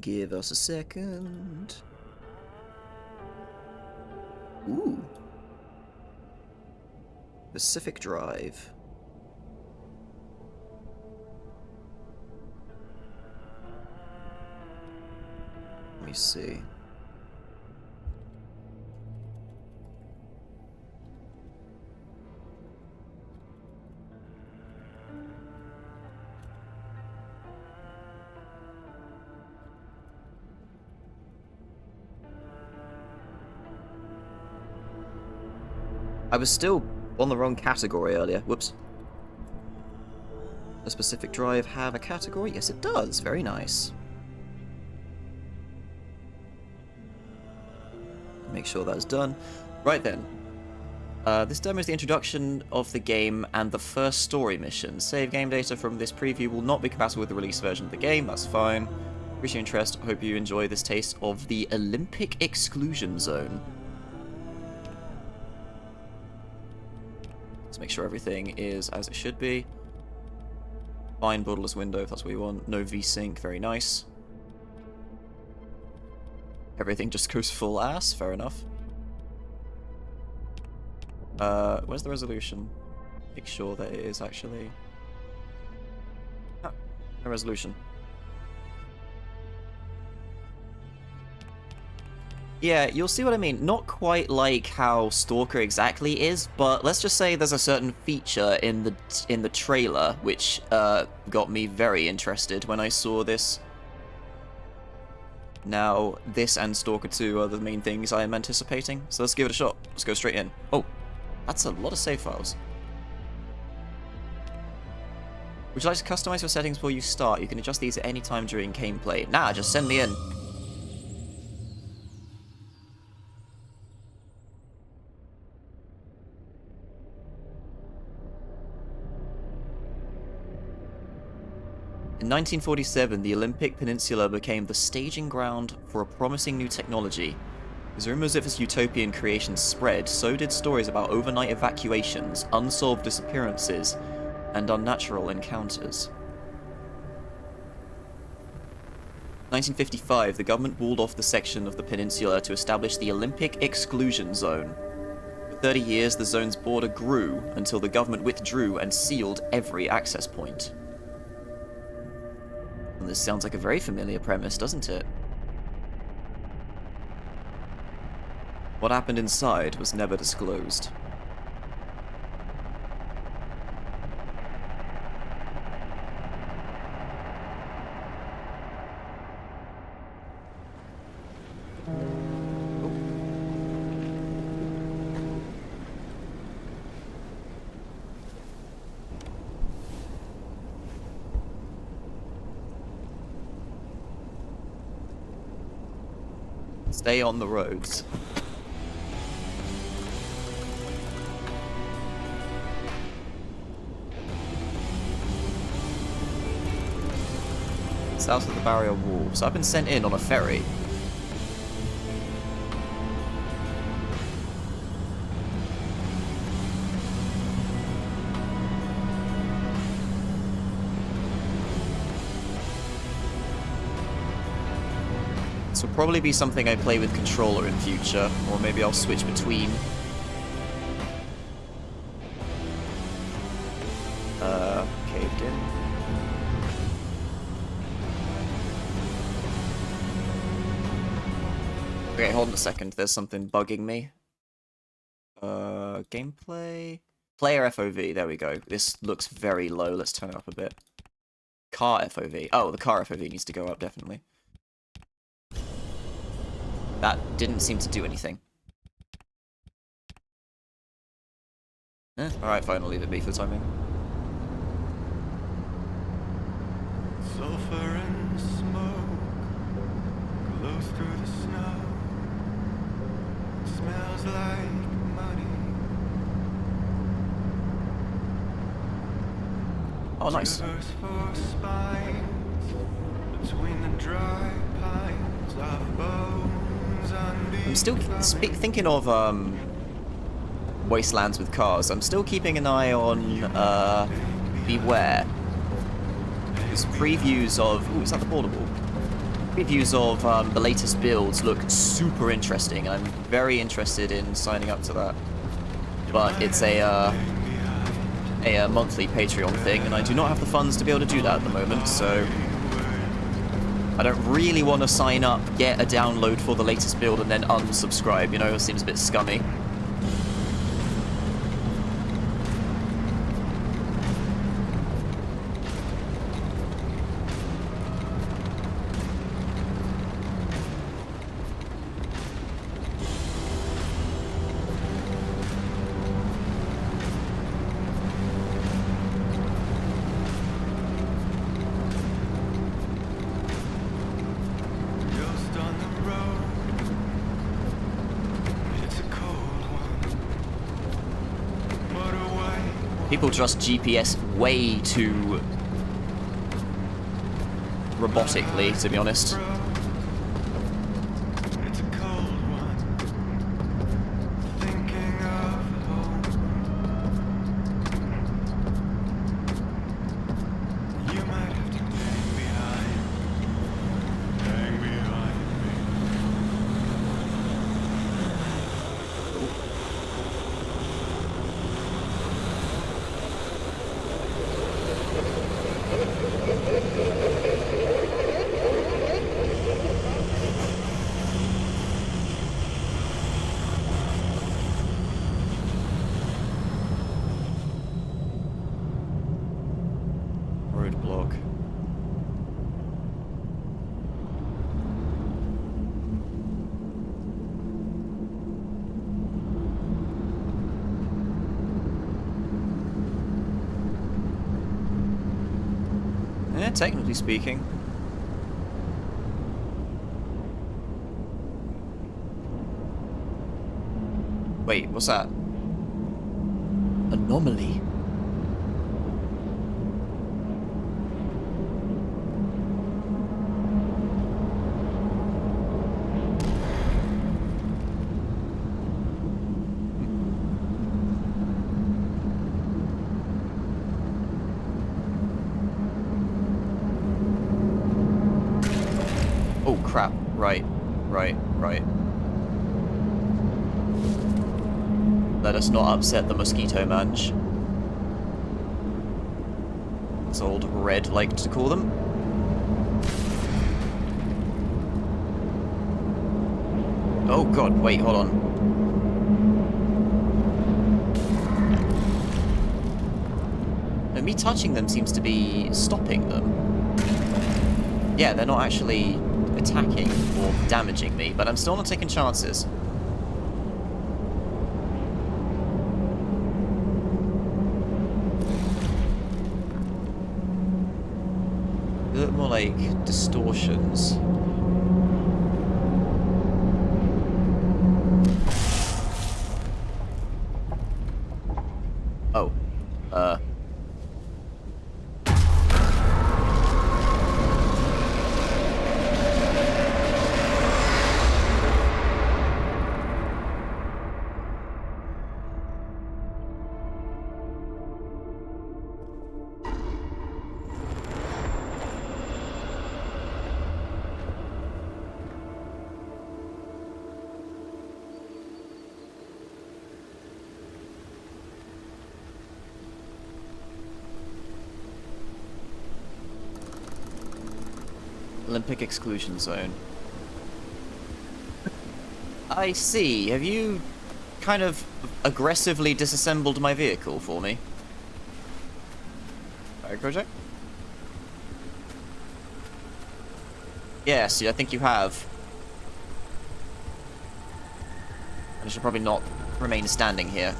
Give us a second. Ooh. Pacific Drive. Let me see. I was still on the wrong category earlier. Whoops. Does Pacific Drive have a category? Yes, it does. Very nice. Make sure that's done. Right then. This demo is the introduction of the game and the first story mission. Save game data from this preview will not be compatible with the release version of the game. That's fine. Appreciate your interest. I hope you enjoy this taste of the Olympic Exclusion Zone. Let's make sure everything is as it should be. Fine borderless window if that's what you want. No VSync, very nice. Everything just goes full ass, fair enough. Where's the resolution? Make sure that it is actually... Ah, no resolution. Yeah, you'll see what I mean. Not quite like how Stalker exactly is, but let's just say there's a certain feature in the trailer which got me very interested when I saw this. Now, this and Stalker 2 are the main things I am anticipating, so let's give it a shot. Let's go straight in. Oh, that's a lot of save files. Would you like to customize your settings before you start? You can adjust these at any time during gameplay. Nah, just send me in. In 1947, the Olympic Peninsula became the staging ground for a promising new technology. As rumors of its utopian creation spread, so did stories about overnight evacuations, unsolved disappearances, and unnatural encounters. 1955, the government walled off the section of the peninsula to establish the Olympic Exclusion Zone. For 30 years, the zone's border grew until the government withdrew and sealed every access point. And this sounds like a very familiar premise, doesn't it? What happened inside was never disclosed. Stay on the roads. South of the barrier wall. So I've been sent in on a ferry. This will probably be something I play with controller in future, or maybe I'll switch between. Caved in. Okay, hold on a second, there's something bugging me. Gameplay? Player FOV, there we go. This looks very low, let's turn it up a bit. Car FOV. Oh, the car FOV needs to go up, definitely. That didn't seem to do anything. Alright, fine, I'll leave it be for the time being. Sulfur and smoke glows through the snow. It smells like money. Oh, nice. Shivers for spines between the dry pines of bones underneath. I'm still thinking of Wastelands with cars. I'm still keeping an eye on Beware. There's previews of... Ooh, is that the border wall? Previews of the latest builds look super interesting. I'm very interested in signing up to that. But it's a monthly Patreon thing, and I do not have the funds to be able to do that at the moment, so I don't really want to sign up, get a download for the latest build, and then unsubscribe, you know? It seems a bit scummy. Ghost on the road. It's a cold one. Motorway. People trust GPS way too robotically, to be honest. It's a cold one. Thinking of home. You might have to hang behind me. Roadblock. Yeah, technically speaking. Wait, what's that? Anomaly. Oh crap. Right. Let us not upset the mosquito mange. As old Red liked to call them. Oh god, wait, hold on. No, me touching them seems to be stopping them. Yeah, they're not actually attacking or damaging me, but I'm still not taking chances. They look more like distortions. Oh. Olympic exclusion zone. I see. Have you kind of aggressively disassembled my vehicle for me? Alright, project? Yes, I think you have. I should probably not remain standing here.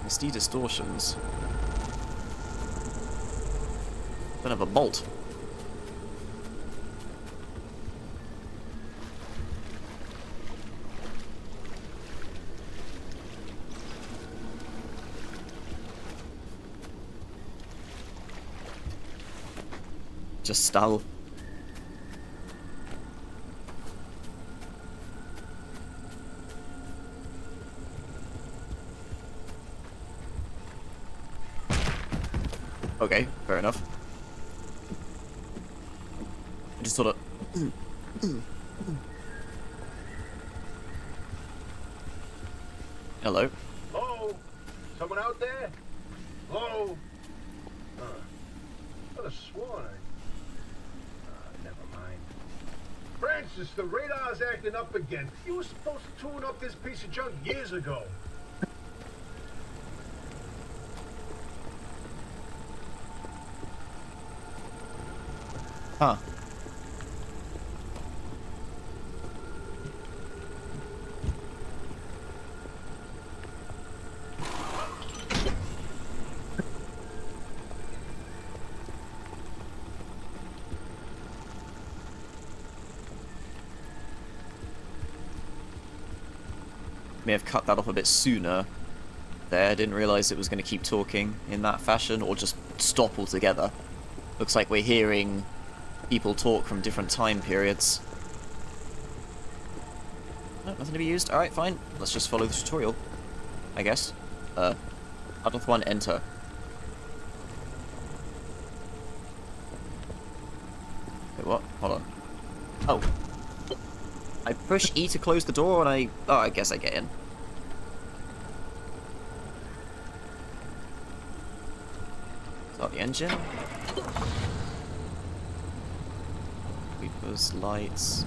Misty distortions. Don't have a bolt. Just stealth. Okay, fair enough. I just sort of... Hello? Hello? Someone out there? Hello? I could have sworn never mind. Francis, the radar's acting up again. You were supposed to tune up this piece of junk years ago. Huh. May have cut that off a bit sooner there. Didn't realize it was going to keep talking in that fashion, or just stop altogether. Looks like we're hearing people talk from different time periods. No, nothing to be used. Alright, fine. Let's just follow the tutorial, I guess. Adolf 1, enter. Wait, what? Hold on. Oh. I push E to close the door and I... Oh, I guess I get in. Start the engine. Sweepers, lights.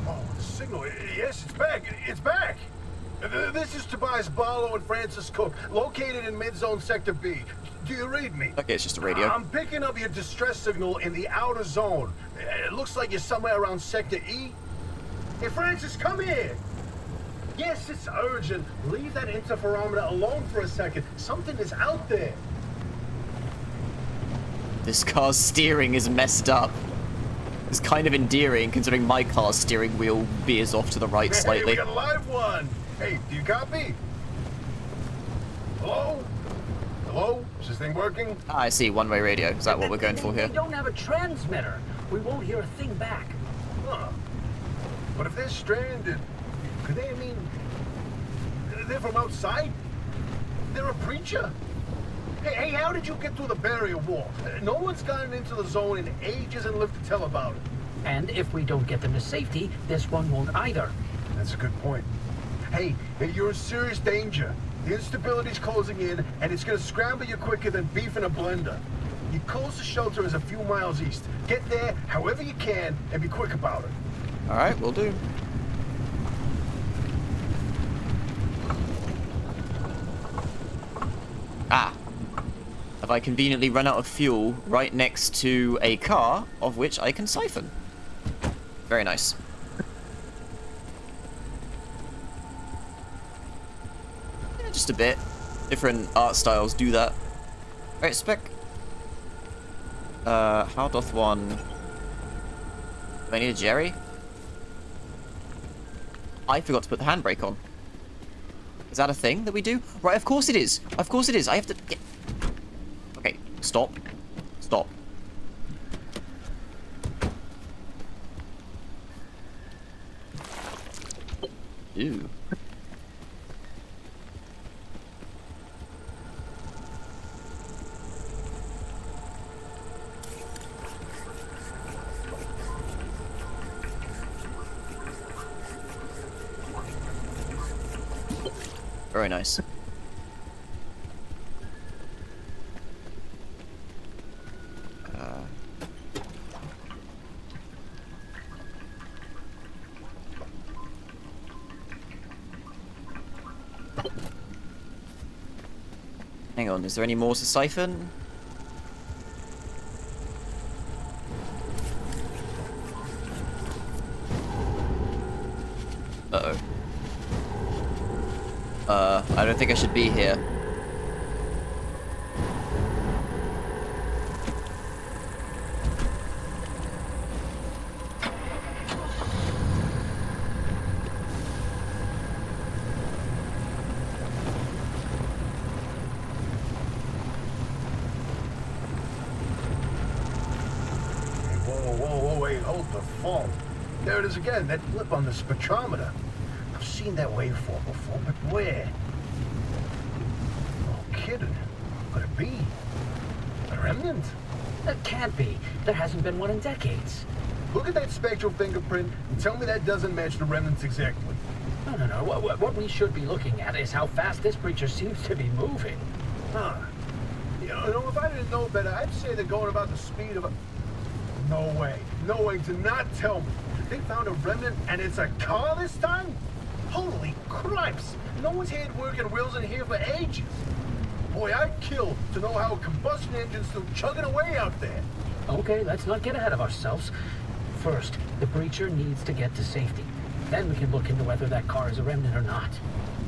Oh, the signal. Yes, it's back. It's back. This is Tobias Barlow and Francis Cook, located in mid-zone sector B. Do you read me? Okay, it's just a radio. I'm picking up your distress signal in the outer zone. It looks like you're somewhere around sector E. Hey, Francis, come here. Yes, it's urgent. Leave that interferometer alone for a second. Something is out there. This car's steering is messed up. It's kind of endearing, considering my car's steering wheel veers off to the right Hey, slightly. we got a live one. Hey, do you copy? Hello? Hello? Is this thing working? Ah, I see, one-way radio. Is that what we're going for here? We don't have a transmitter. We won't hear a thing back. Huh. But if they're stranded, could they, I mean, they're from outside? They're a preacher? Hey, how did you get through the barrier wall? No one's gotten into the zone in ages and lived to tell about it. And if we don't get them to safety, this one won't either. That's a good point. Hey, you're in serious danger. The instability's closing in, and it's gonna scramble you quicker than beef in a blender. Your closest shelter is a few miles east. Get there however you can, and be quick about it. Alright, will do. Ah. Have I conveniently run out of fuel right next to a car of which I can siphon? Very nice. Yeah, just a bit. Different art styles do that. Alright, spec. How doth one... Do I need a Jerry? I forgot to put the handbrake on. Is that a thing that we do? Right, of course it is. Of course it is. I have to get... Okay, stop. Stop. Ew. Very nice. Hang on, is there any more to siphon? Uh-oh. I don't think I should be here. Wait, hold the phone. There it is again, that blip on the spectrometer. I've seen that waveform before, but where? No kidding. Could it be? A remnant? That can't be. There hasn't been one in decades. Look at that spectral fingerprint and tell me that doesn't match the remnants exactly. No. What we should be looking at is how fast this creature seems to be moving. Huh. You know, if I didn't know better, I'd say they're going about the speed of a... No way. No way. Do not tell me. They found a remnant and it's a car this time? Holy cripes! No one's had working wheels in here for ages. Boy, I'd kill to know how a combustion engine's still chugging away out there. Okay, let's not get ahead of ourselves. First, the breacher needs to get to safety. Then we can look into whether that car is a remnant or not.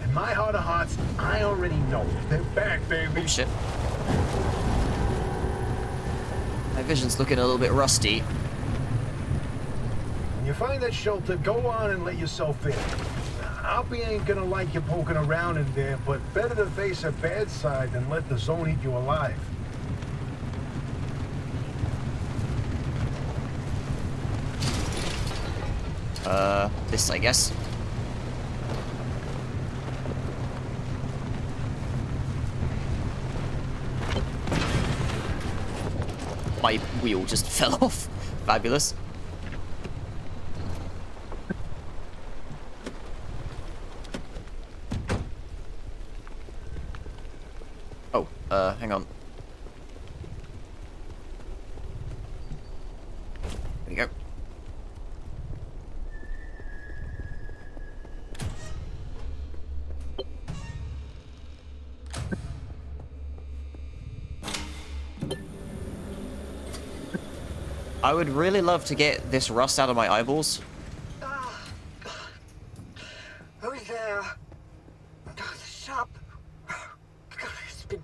In my heart of hearts, I already know. They're back, baby. Oh, shit. My vision's looking a little bit rusty. When you find that shelter, go on and let yourself in. Alpi ain't gonna like you poking around in there, but better to face a bad side than let the zone eat you alive. This, I guess. My wheel just fell off. Fabulous. Oh, hang on. There we go. I would really love to get this rust out of my eyeballs. Who's there? The shop. It's been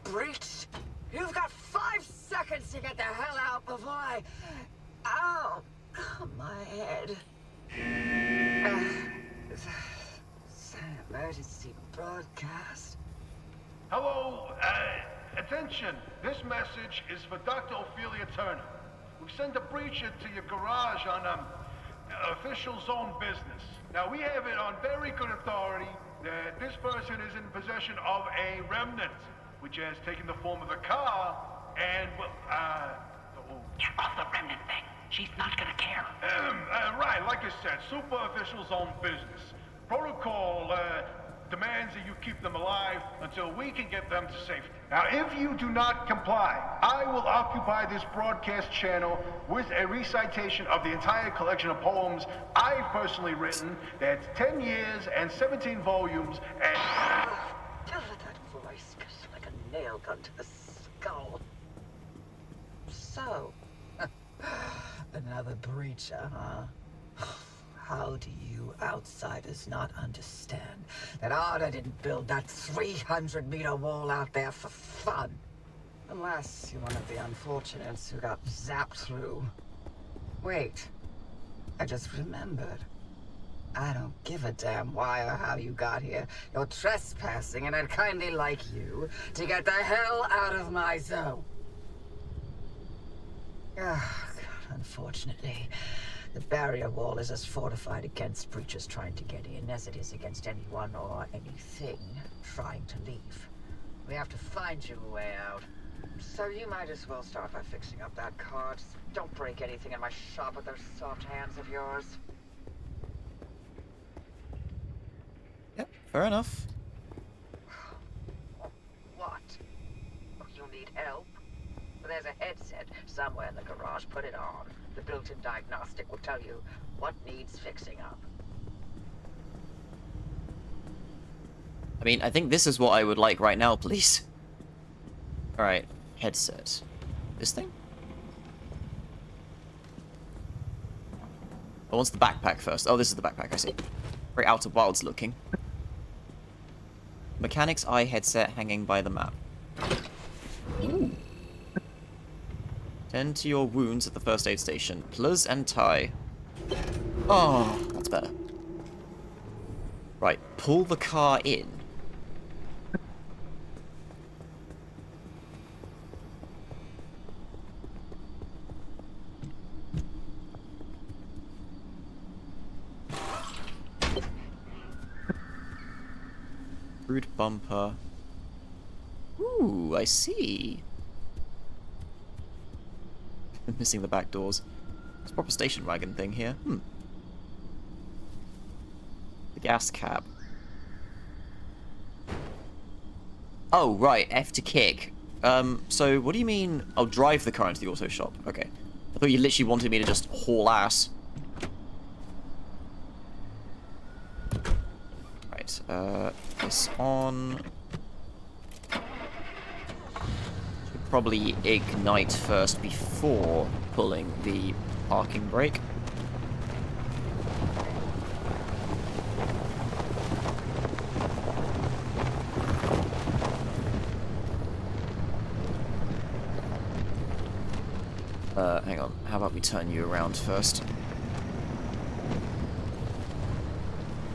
breached. You've got 5 seconds to get the hell out before I... Ow! My head. It's an emergency broadcast. Hello, attention. This message is for Dr. Ophelia Turner. We've sent a breacher to your garage on official zone business. Now, we have it on very good authority that this person is in possession of a remnant, which has taken the form of a car, and, well, Get off the remnant thing. She's not gonna care. right, like I said, super official zone business. Protocol, demands that you keep them alive until we can get them to safety. Now, if you do not comply, I will occupy this broadcast channel with a recitation of the entire collection of poems I've personally written. That's 10 years and 17 volumes, and... That voice goes like a nail gun to the skull. So, another breacher, huh? How do you outsiders not understand that Arda didn't build that 300-meter wall out there for fun? Unless you're one of the unfortunates who got zapped through. Wait, I just remembered. I don't give a damn why or how you got here. You're trespassing, and I'd kindly like you to get the hell out of my zone. Ah, God, unfortunately, the barrier wall is as fortified against breachers trying to get in as it is against anyone or anything trying to leave. We have to find you a way out. So you might as well start by fixing up that car. Just don't break anything in my shop with those soft hands of yours. Yep, fair enough. What? You'll need help? There's a headset somewhere in the garage. Put it on. The built-in diagnostic will tell you what needs fixing up. I mean, I think this is what I would like right now, please. Alright, headset. This thing? Oh, what's the backpack first? Oh, this is the backpack, I see. Very Outer Wilds looking. Mechanic's Eye headset hanging by the map. Ooh. Tend to your wounds at the first aid station. Plus and tie. Oh, that's better. Right, pull the car in. Crude bumper. Ooh, I see. Missing the back doors. It's a proper station wagon thing here. The gas cap. Oh, right, F to kick. So what do you mean I'll drive the car into the auto shop? Okay. I thought you literally wanted me to just haul ass. Right, this on. Should probably ignite first before pulling the parking brake. Hang on. How about we turn you around first?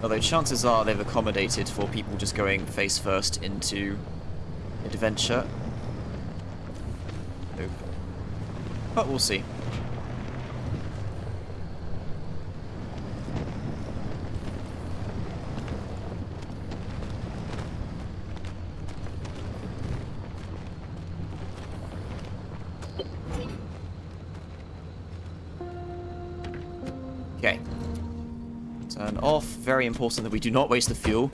Although chances are they've accommodated for people just going face first into adventure. Nope. But we'll see. Okay. Turn off. Very important that we do not waste the fuel.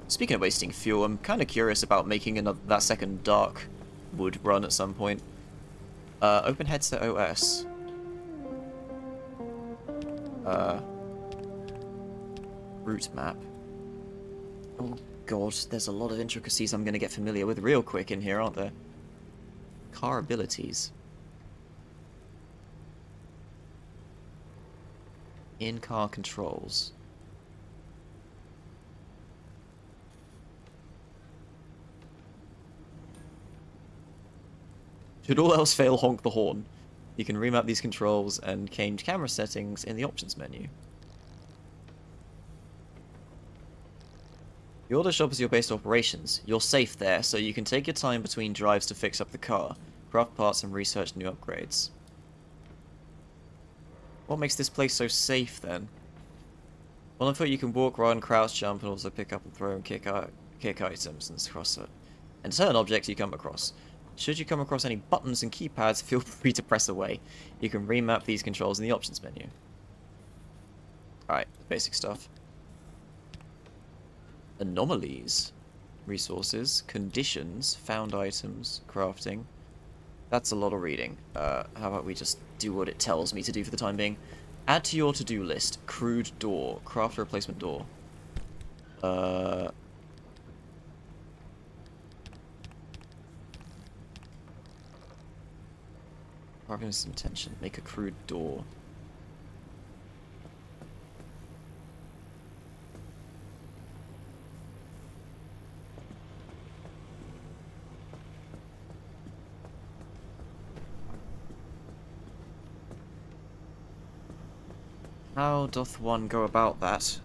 Speaking of wasting fuel, I'm kind of curious about making that second dark wood run at some point. Open headset OS. Route map. Oh god, there's a lot of intricacies I'm going to get familiar with real quick in here, aren't there? Car abilities. In-car controls. Should all else fail, honk the horn. You can remap these controls and change camera settings in the options menu. The auto shop is your base of operations. You're safe there, so you can take your time between drives to fix up the car, craft parts and research new upgrades. What makes this place so safe, then? Well, on foot you can walk, run, crouch, jump, and also pick up and throw and kick items and cross it. And turn objects you come across. Should you come across any buttons and keypads, feel free to press away. You can remap these controls in the options menu. Alright, basic stuff. Anomalies. Resources. Conditions. Found items. Crafting. That's a lot of reading. How about we just do what it tells me to do for the time being? Add to your to-do list. Crude door. Craft a replacement door. Harvest intention. Make a crude door. How doth one go about that?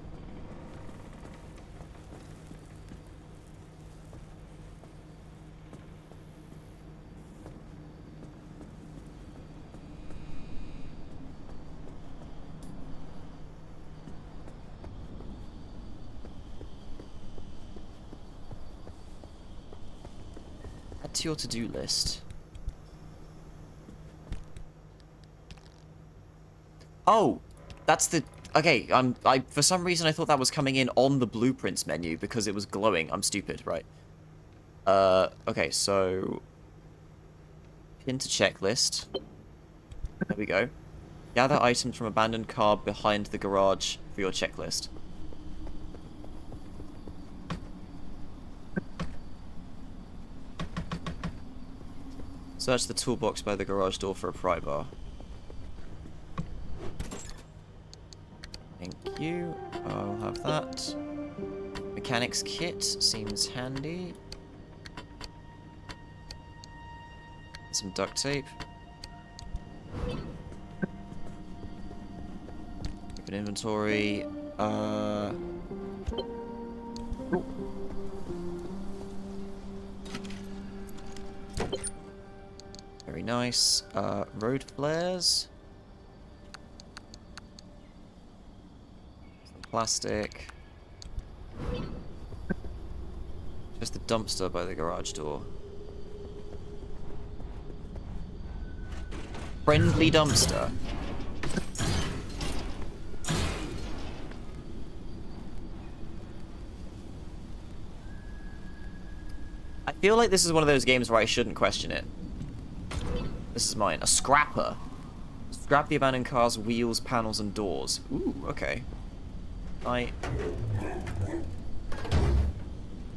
Add to your to-do list. Oh! That's the... Okay, for some reason I thought that was coming in on the blueprints menu because it was glowing. I'm stupid, right? Okay, so... Pin to checklist. There we go. Gather items from abandoned car behind the garage for your checklist. Search the toolbox by the garage door for a pry bar. Thank you. I'll have that. Mechanics kit seems handy. Some duct tape. Open inventory. Very nice. Road flares. Plastic. Just the dumpster by the garage door. Friendly dumpster. I feel like this is one of those games where I shouldn't question it. This is mine. A scrapper. Scrap the abandoned car's wheels, panels, and doors. Ooh, okay.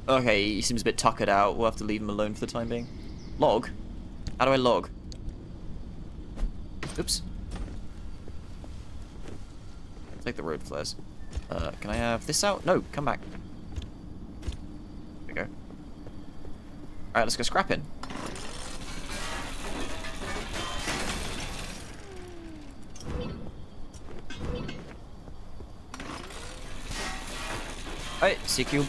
Okay, he seems a bit tuckered out. We'll have to leave him alone for the time being. Log? How do I log? Oops. Take the road flares. Can I have this out? No, come back. There we go. Alright, let's go scrapping. Alright, CQ.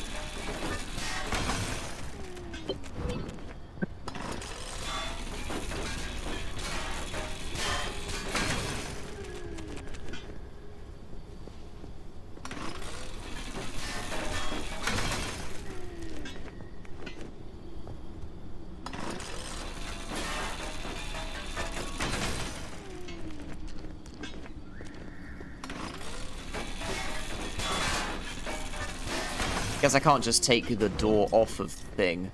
Guess I can't just take the door off of the thing.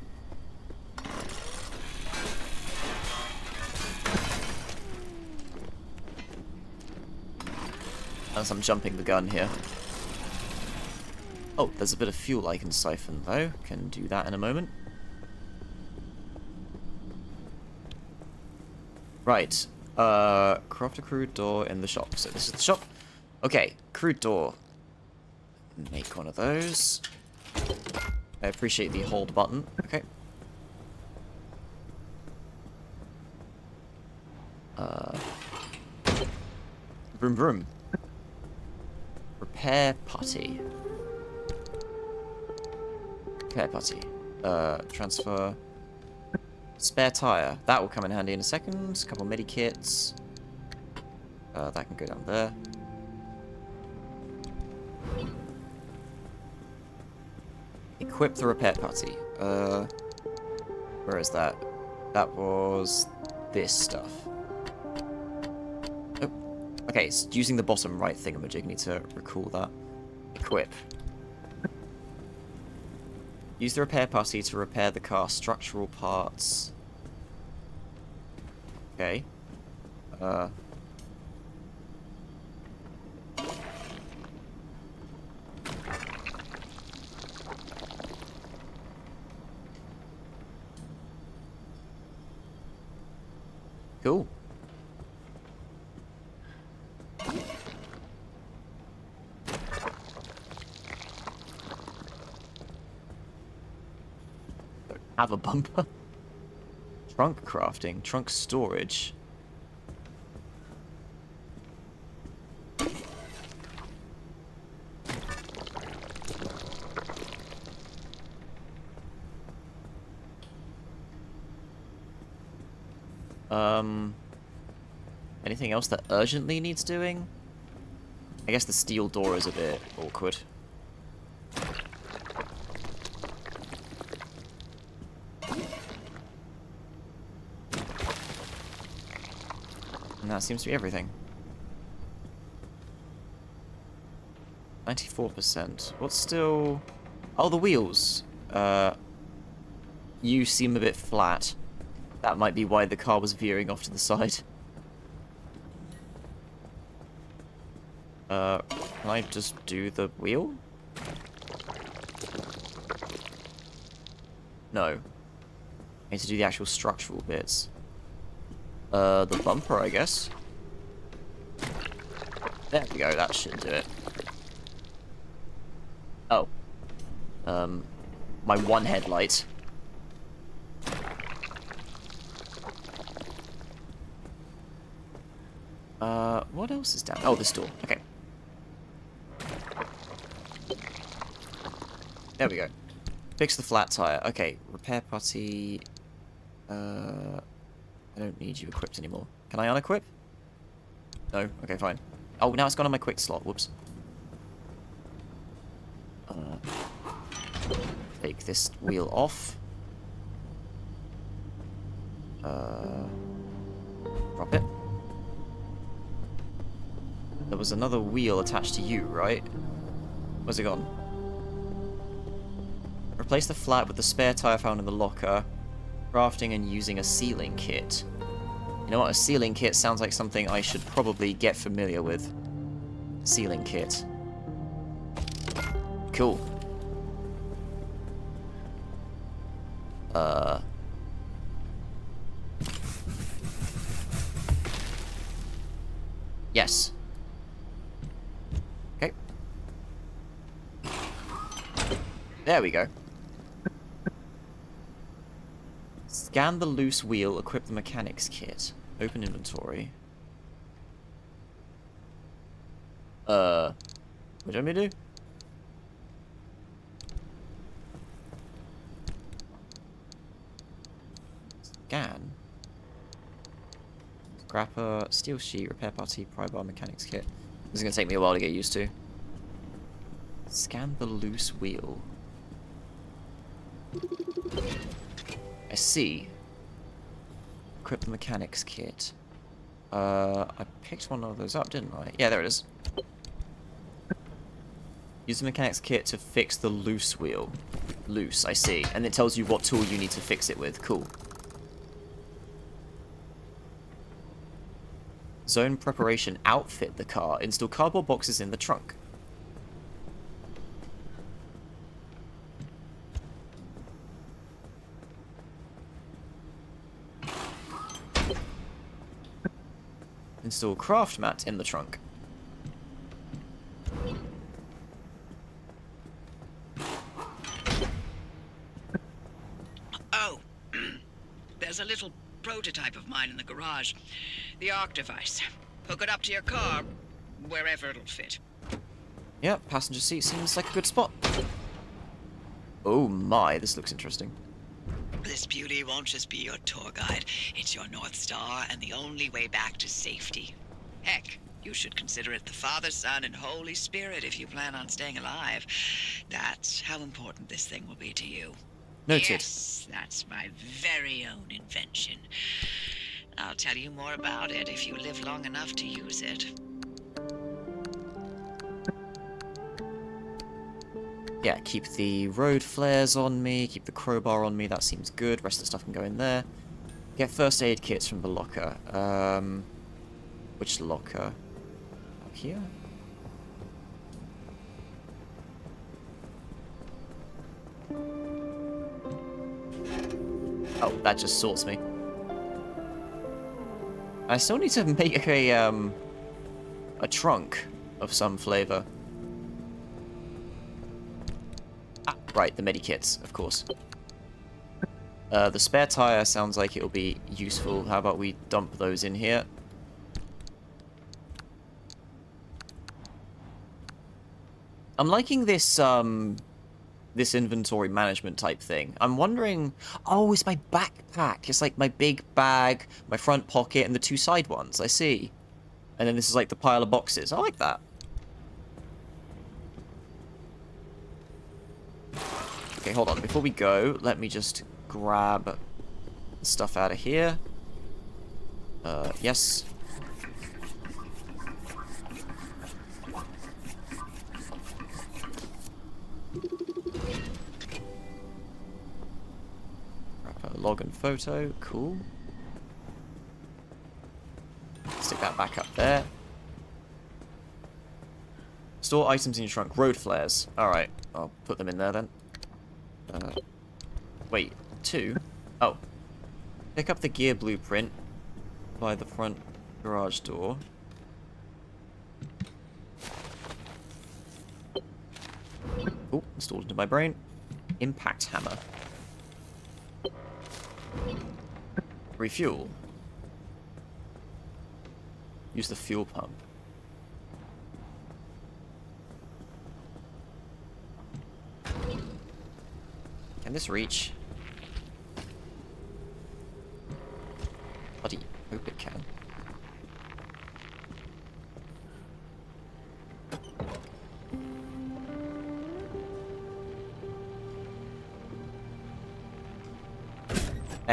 Unless I'm jumping the gun here. Oh, there's a bit of fuel I can siphon though. Can do that in a moment. Right. Craft a crude door in the shop. So this is the shop. Okay, crude door. Make one of those. I appreciate the hold button. Okay. Vroom vroom. Repair putty. Repair putty. Transfer. Spare tire. That will come in handy in a second. A couple medikits. That can go down there. Equip the repair putty. Where is that? That was this stuff. Oh, okay, it's using the bottom right thingamajig. Need to recall that. Equip. Use the repair putty to repair the car's structural parts. Okay. Cool. Don't have a bumper. Trunk crafting, trunk storage. Anything else that urgently needs doing? I guess the steel door is a bit awkward. And that seems to be everything. 94%. What's still... Oh, the wheels. You seem a bit flat. That might be why the car was veering off to the side. Can I just do the wheel? No. I need to do the actual structural bits. The bumper, I guess. There we go, that should do it. Oh. My one headlight. What else is down? Oh, this door. Okay. There we go. Fix the flat tire. Okay, repair putty. I don't need you equipped anymore. Can I unequip? No? Okay, fine. Oh, now it's gone on my quick slot. Whoops. Take take this wheel off. Drop it. There was another wheel attached to you, right? Where's it gone? Replace the flat with the spare tire found in the locker. Crafting and using a sealing kit. You know what? A sealing kit sounds like something I should probably get familiar with. Sealing kit. Cool. Yes. Okay. There we go. Scan the loose wheel, equip the mechanics kit. Open inventory. What do you want me to do? Scan. Scrapper, steel sheet, repair party, pry bar, mechanics kit. This is going to take me a while to get used to. Scan the loose wheel. I see. Equip the mechanics kit. I picked one of those up, didn't I? Yeah, there it is. Use the mechanics kit to fix the loose wheel. Loose, I see. And it tells you what tool you need to fix it with. Cool. Zone preparation. Outfit the car. Install cardboard boxes in the trunk. Install craft mat in the trunk. Oh, there's a little prototype of mine in the garage. The Arc device. Hook it up to your car, wherever it'll fit. Yeah, passenger seat seems like a good spot. Oh my, this looks interesting. This beauty won't just be your tour guide. It's your North Star and the only way back to safety. Heck, you should consider it the Father, Son, and Holy Spirit if you plan on staying alive. That's how important this thing will be to you. Noted. Yes, that's my very own invention. I'll tell you more about it if you live long enough to use it. Yeah, keep the road flares on me, keep the crowbar on me, that seems good. Rest of the stuff can go in there. Get first aid kits from the locker. Which locker? Up here? Oh, that just sorts me. I still need to make a trunk of some flavor. Ah, right, the medikits, of course. The spare tire sounds like it'll be useful. How about we dump those in here? I'm liking this, this inventory management type thing. I'm wondering... Oh, it's my backpack. It's like my big bag, my front pocket, and the two side ones. I see. And then this is like the pile of boxes. I like that. Okay, hold on. Before we go, let me just grab the stuff out of here. Yes. Grab a log and photo. Cool. Stick that back up there. Store items in your trunk. Road flares. Alright, I'll put them in there then. Wait, 2? Oh. Pick up the gear blueprint by the front garage door. Oh, installed into my brain. Impact hammer. Refuel. Use the fuel pump. Can this reach? Bloody hope it can.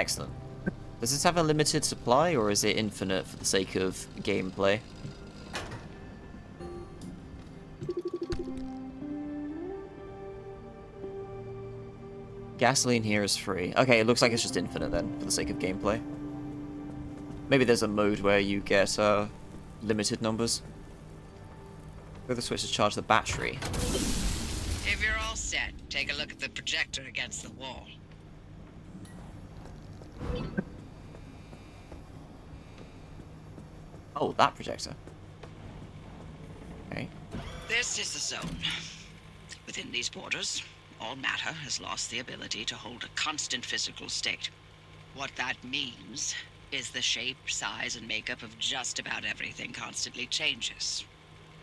Excellent. Does this have a limited supply, or is it infinite for the sake of gameplay? Gasoline here is free. Okay, it looks like it's just infinite then, for the sake of gameplay. Maybe there's a mode where you get limited numbers. Go to the switch to charge the battery. If you're all set, take a look at the projector against the wall. Oh, that projector. Okay. This is the zone. Within these borders, all matter has lost the ability to hold a constant physical state. What that means is the shape, size, and makeup of just about everything constantly changes.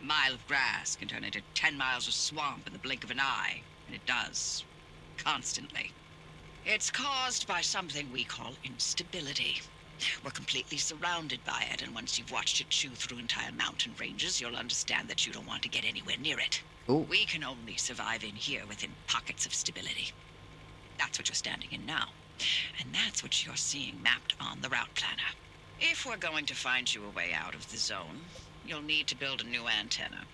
A mile of grass can turn into 10 miles of swamp in the blink of an eye, and it does. Constantly. It's caused by something we call instability. We're completely surrounded by it, and once you've watched it chew through entire mountain ranges, you'll understand that you don't want to get anywhere near it. Cool. We can only survive in here within pockets of stability. That's what you're standing in now. And that's what you're seeing mapped on the route planner. If we're going to find you a way out of the zone, you'll need to build a new antenna.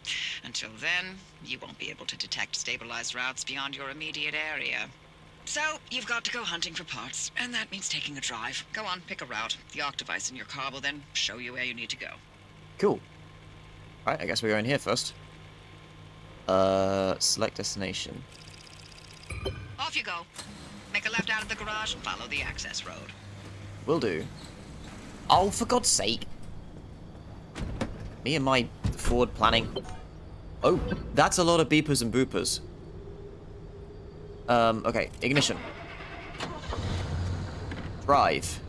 Until then, you won't be able to detect stabilized routes beyond your immediate area. So, you've got to go hunting for parts, and that means taking a drive. Go on, pick a route. The arc device in your car will then show you where you need to go. Cool. Alright, I guess we're going here first. Select destination. Off you go. Make a left out of the garage and follow the access road. Will do. Oh, for God's sake. Me and my forward planning. Oh, that's a lot of beepers and boopers. Okay, ignition. Drive.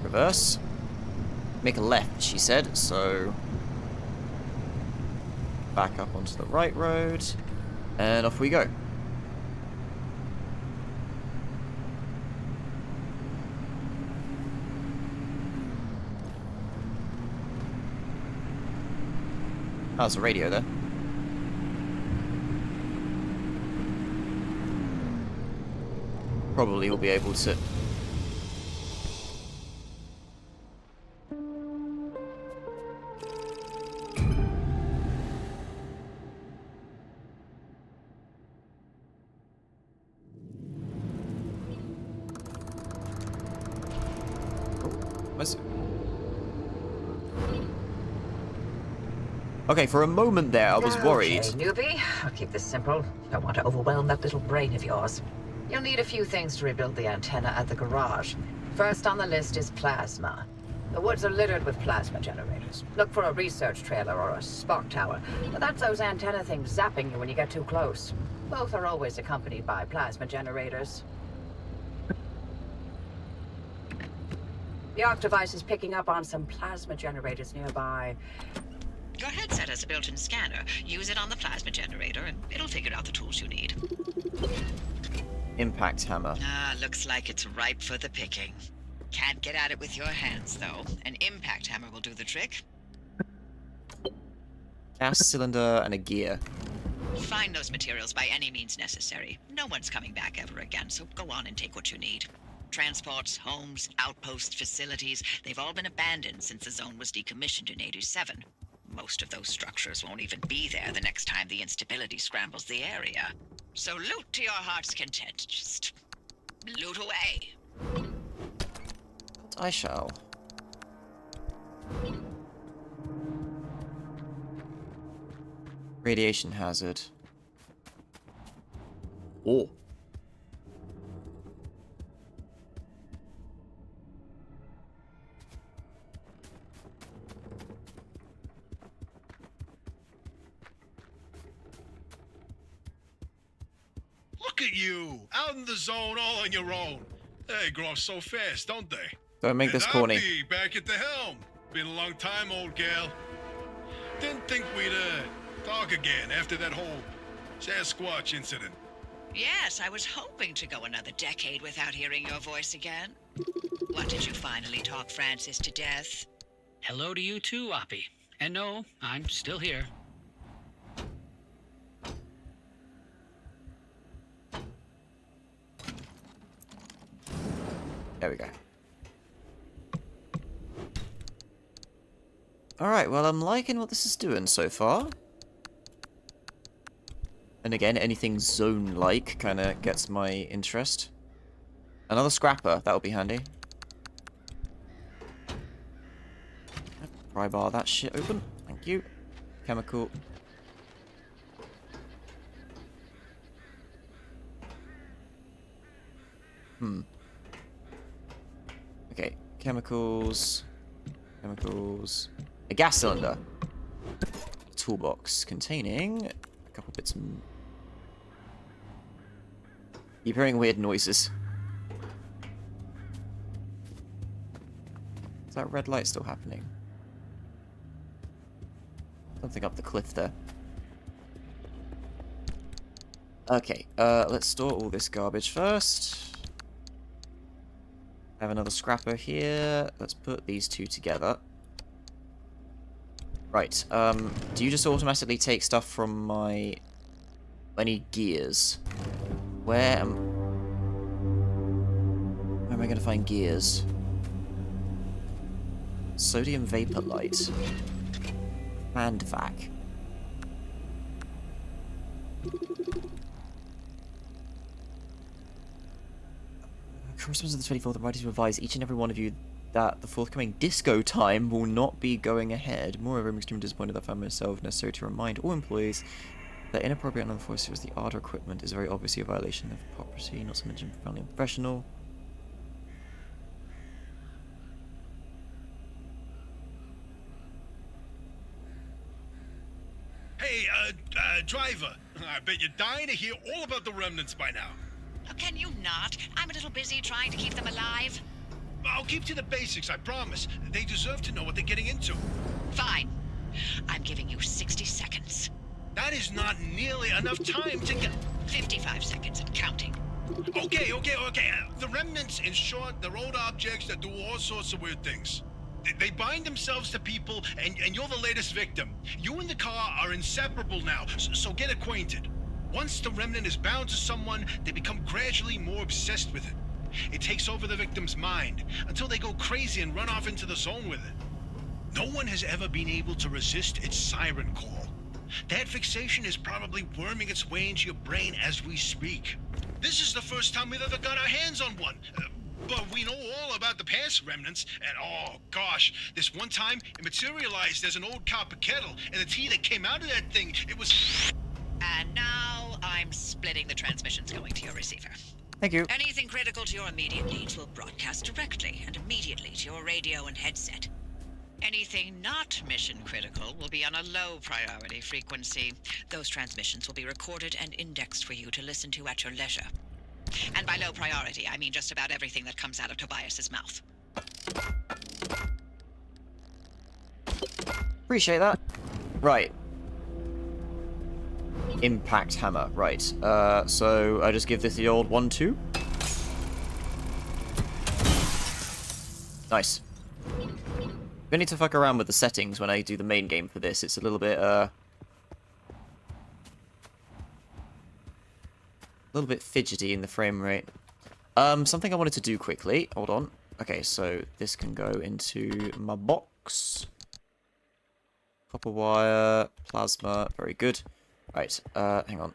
Reverse. Make a left, she said, so... Back up onto the right road. And off we go. Oh, there's a radio there. Probably will be able to... Okay, for a moment there, I was worried. Okay, newbie. I'll keep this simple. Don't want to overwhelm that little brain of yours. You'll need a few things to rebuild the antenna at the garage. First on the list is plasma. The woods are littered with plasma generators. Look for a research trailer or a spark tower. That's those antenna things zapping you when you get too close. Both are always accompanied by plasma generators. The arc device is picking up on some plasma generators nearby. Your headset has a built-in scanner. Use it on the plasma generator, and it'll figure out the tools you need. Impact hammer. Ah, looks like it's ripe for the picking. Can't get at it with your hands, though. An impact hammer will do the trick. Gas cylinder and a gear. Find those materials by any means necessary. No one's coming back ever again, so go on and take what you need. Transports, homes, outposts, facilities, they've all been abandoned since the zone was decommissioned in '87. Most of those structures won't even be there the next time the instability scrambles the area. So loot to your heart's content. Just loot away. I shall. Radiation hazard. Oh. Look at you, out in the zone all on your own. They grow up so fast, don't they? Don't make this corny. I'll be back at the helm. Been a long time, old gal. Didn't think we'd talk again after that whole Sasquatch incident. Yes, I was hoping to go another decade without hearing your voice again. What, did you finally talk Francis to death? Hello to you too, Oppie. And no, I'm still here. There we go. Alright, well, I'm liking what this is doing so far. And again, anything zone-like kind of gets my interest. Another scrapper, that'll be handy. Pry bar that shit open. Thank you. Chemical. Okay, chemicals. Chemicals. A gas cylinder. A toolbox containing a couple bits of... Keep hearing weird noises. Is that red light still happening? Something up the cliff there. Okay, let's store all this garbage first. Have another scrapper here. Let's put these two together. Right, do you just automatically take stuff from my... I need gears. Where am I going to find gears? Sodium vapor light. And vac. Corresponds to the 24th, the writers advise each and every one of you that the forthcoming disco time will not be going ahead. Moreover, I'm extremely disappointed that I found myself necessary to remind all employees that inappropriate and unenforced use of the art or equipment is very obviously a violation of property, not to mention profoundly unprofessional. Hey, driver. I bet you're dying to hear all about the remnants by now. Oh, can you not? I'm a little busy trying to keep them alive. I'll keep to the basics, I promise. They deserve to know what they're getting into. Fine. I'm giving you 60 seconds. That is not nearly enough time to get... 55 seconds and counting. Okay. The remnants, in short, they're old objects that do all sorts of weird things. They bind themselves to people, and you're the latest victim. You and the car are inseparable now, so get acquainted. Once the remnant is bound to someone, they become gradually more obsessed with it. It takes over the victim's mind, until they go crazy and run off into the zone with it. No one has ever been able to resist its siren call. That fixation is probably worming its way into your brain as we speak. This is the first time we've ever got our hands on one. But we know all about the past remnants, and oh gosh, this one time it materialized as an old copper kettle, and the tea that came out of that thing, it was... And now I'm splitting the transmissions going to your receiver. Thank you. Anything critical to your immediate needs will broadcast directly and immediately to your radio and headset. Anything not mission critical will be on a low priority frequency. Those transmissions will be recorded and indexed for you to listen to at your leisure. And by low priority, I mean just about everything that comes out of Tobias's mouth. Appreciate that. Right. Impact hammer. Right. So I just give this the old 1-2. Nice. I need to fuck around with the settings when I do the main game for this. It's a little bit fidgety in the frame rate. Something I wanted to do quickly. Hold on. Okay, so this can go into my box. Copper wire, plasma, very good. Right, hang on.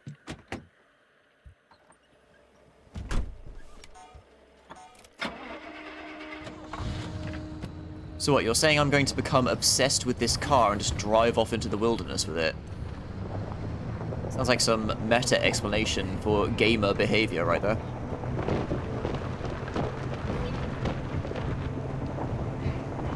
So what, you're saying I'm going to become obsessed with this car and just drive off into the wilderness with it? Sounds like some meta explanation for gamer behavior right there.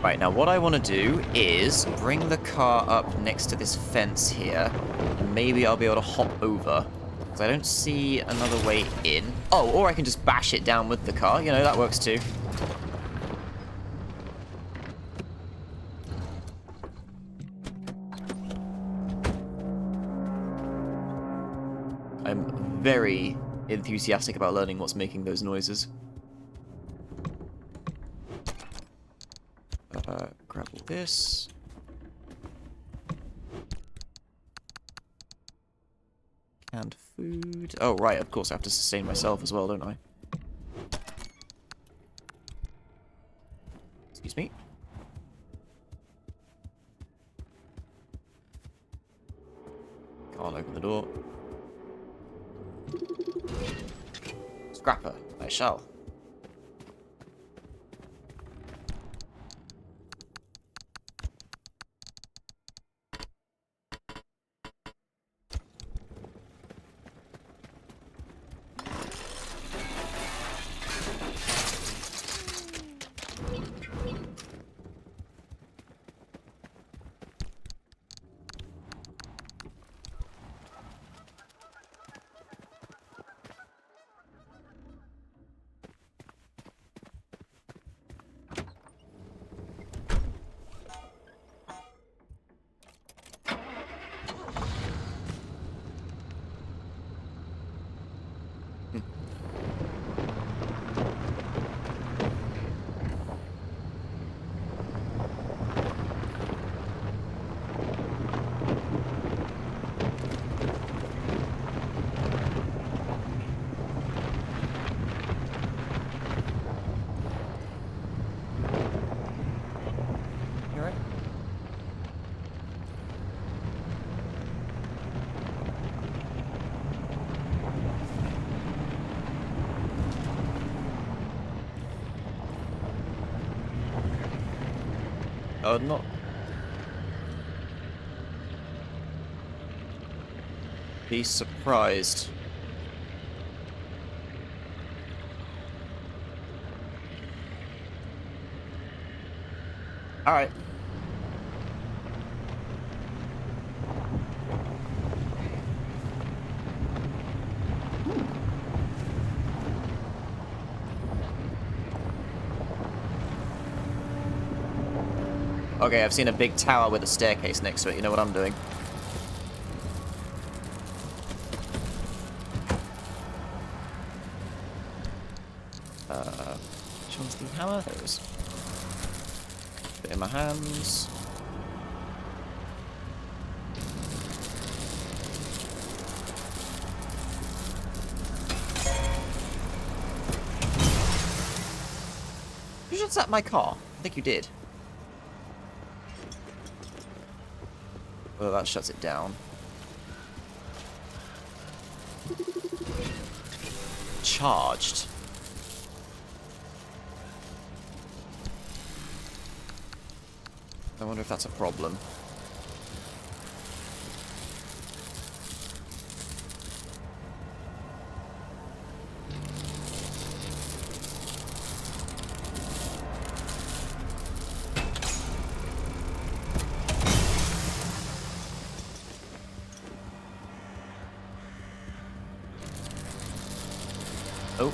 Right, now what I want to do is bring the car up next to this fence here, and maybe I'll be able to hop over, because I don't see another way in. Oh, or I can just bash it down with the car, you know, that works too. I'm very enthusiastic about learning what's making those noises. Grab all this. Canned food. Oh, right, of course I have to sustain myself as well, don't I? Excuse me. Can't open the door. Scrapper, I shall. You alright? I would not be surprised. Alright. Okay, I've seen a big tower with a staircase next to it. You know what I'm doing. Which one's the hammer? There it is. Put it in my hands. You should set my car. I think you did. Well, that shuts it down. Charged. I wonder if that's a problem. Oh.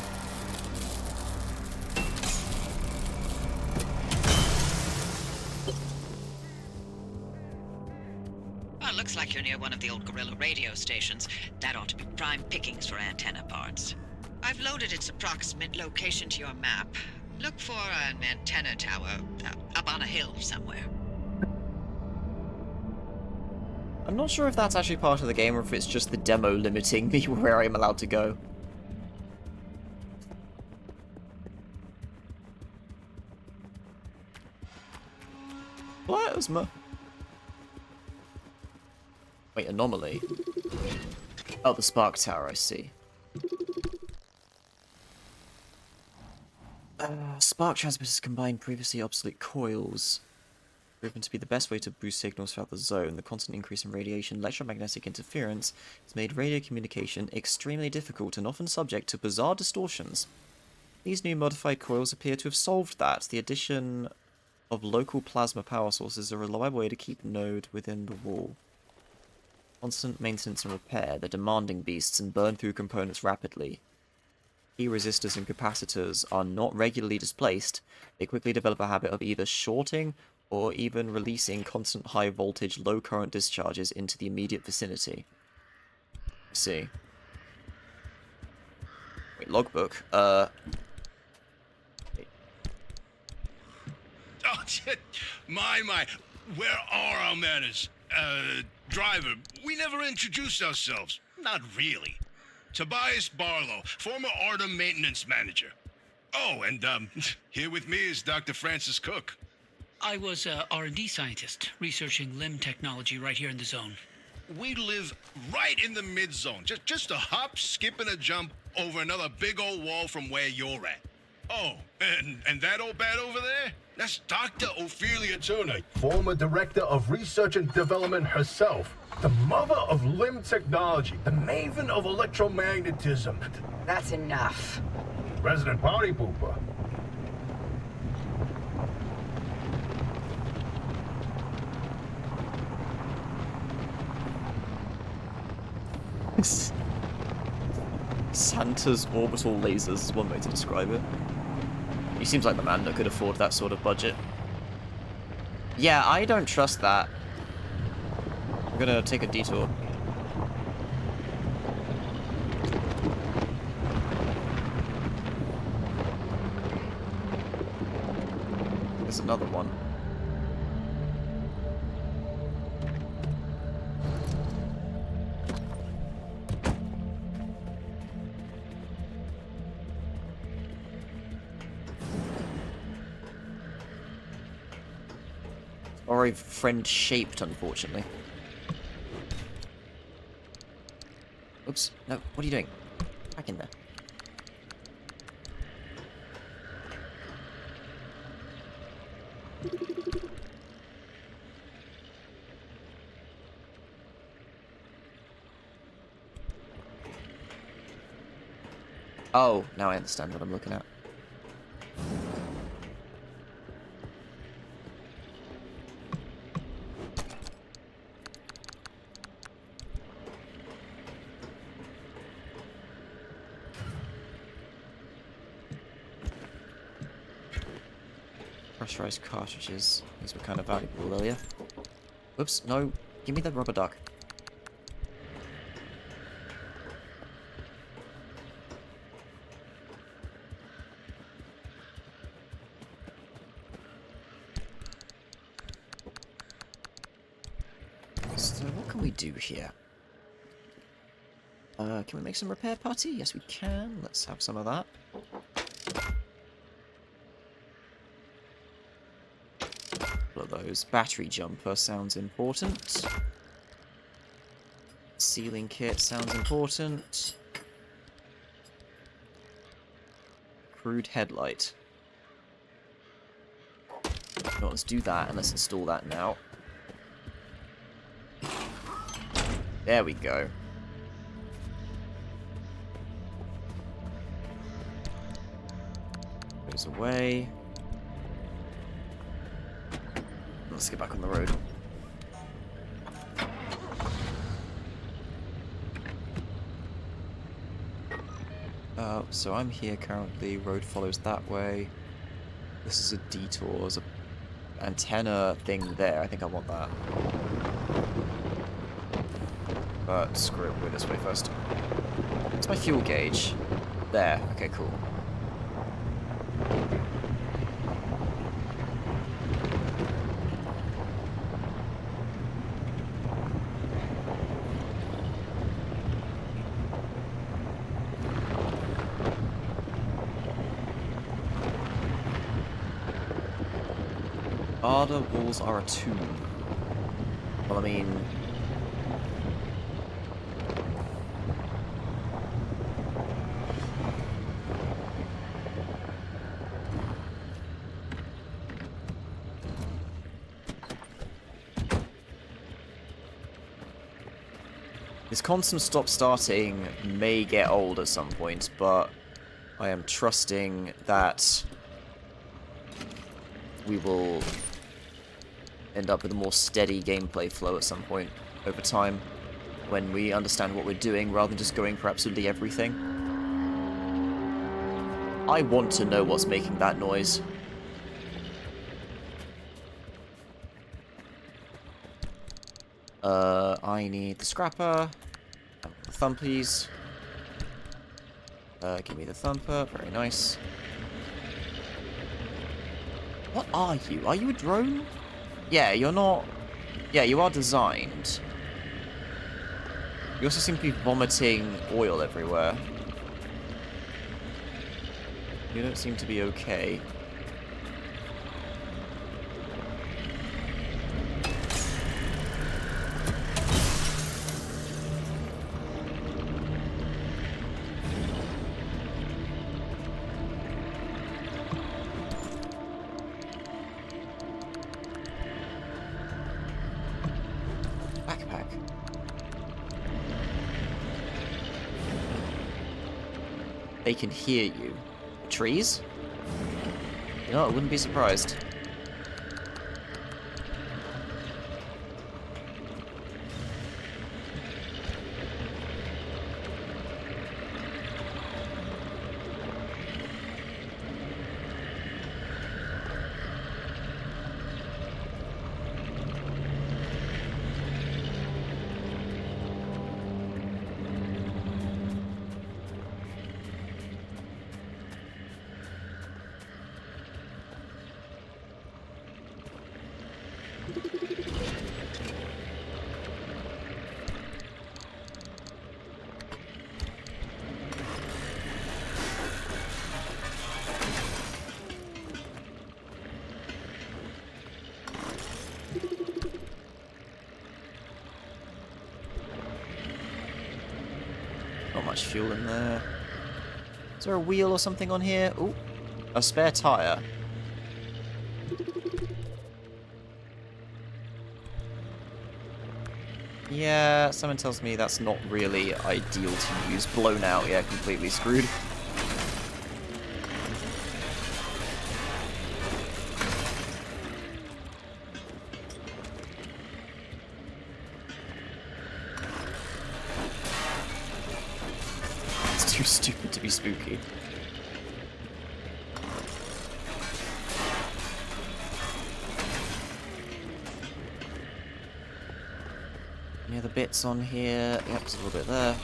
Well, looks like you're near one of the old Gorilla radio stations. That ought to be prime pickings for antenna parts. I've loaded its approximate location to your map. Look for an antenna tower up on a hill somewhere. I'm not sure if that's actually part of the game or if it's just the demo limiting me where I'm allowed to go. Plasma. Wait, anomaly. Oh, the spark tower, I see. Spark transmitters combine previously obsolete coils. Proven to be the best way to boost signals throughout the zone. The constant increase in radiation, electromagnetic interference has made radio communication extremely difficult and often subject to bizarre distortions. These new modified coils appear to have solved that. The addition of local plasma power sources is a reliable way to keep node within the wall. Constant maintenance and repair. They're demanding beasts and burn through components rapidly. Key resistors and capacitors are not regularly displaced. They quickly develop a habit of either shorting or even releasing constant high voltage, low current discharges into the immediate vicinity. Let's see. Wait, logbook. Oh, shit. My. Where are our manners? Driver, we never introduced ourselves. Not really. Tobias Barlow, former Artem maintenance manager. Oh, and here with me is Dr. Francis Cook. I was a R&D scientist researching limb technology right here in the zone. We live right in the mid-zone, just a hop, skip, and a jump over another big old wall from where you're at. Oh, and that old bat over there? That's Dr. Ophelia Turner. Former director of research and development herself. The mother of limb technology. The maven of electromagnetism. That's enough. Resident party pooper. Santa's orbital lasers is one way to describe it. He seems like the man that could afford that sort of budget. Yeah, I don't trust that. I'm gonna take a detour. There's another one. Or a friend shaped, unfortunately. Oops. No, what are you doing? Back in there. Oh, now I understand what I'm looking at. Pressurized cartridges. These were kind of valuable earlier. Whoops, no. Give me the rubber duck. So what can we do here? Can we make some repair putty? Yes, we can. Let's have some of that. Of those. Battery jumper sounds important. Sealing kit sounds important. Crude headlight. No, let's do that and let's install that now. There we go. Goes away. Let's get back on the road. So I'm here currently. Road follows that way. This is a detour. There's an antenna thing there. I think I want that. But screw it. We'll go this way first. What's my fuel gauge? There. Okay, cool. Arda walls are a tomb. Well, I mean... This constant stop-starting may get old at some point, but I am trusting that we will end up with a more steady gameplay flow at some point over time when we understand what we're doing rather than just going for absolutely everything. I want to know what's making that noise. I need the scrapper. The thumpies. Give me the thumper. Very nice. What are you? Are you a drone? Yeah, you're not... Yeah, you are designed. You also seem to be vomiting oil everywhere. You don't seem to be okay. Backpack. They can hear you. Trees? You know, I wouldn't be surprised. Not much fuel in there. Is there a wheel or something on here? Ooh, a spare tire. Yeah, someone tells me that's not really ideal to use. Blown out, yeah, completely screwed. It's too stupid to be spooky. Any other bits on here? Yep, there's a little bit there.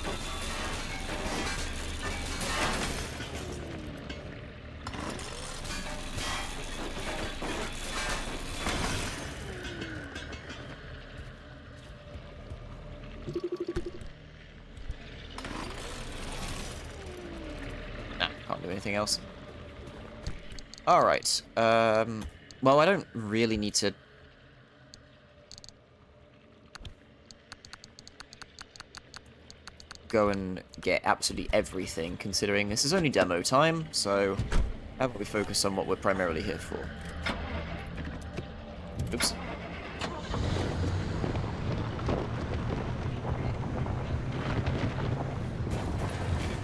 Nah, can't do anything else. Alright, well, I don't really need to go and get absolutely everything, considering this is only demo time, so how about we focus on what we're primarily here for? Oops.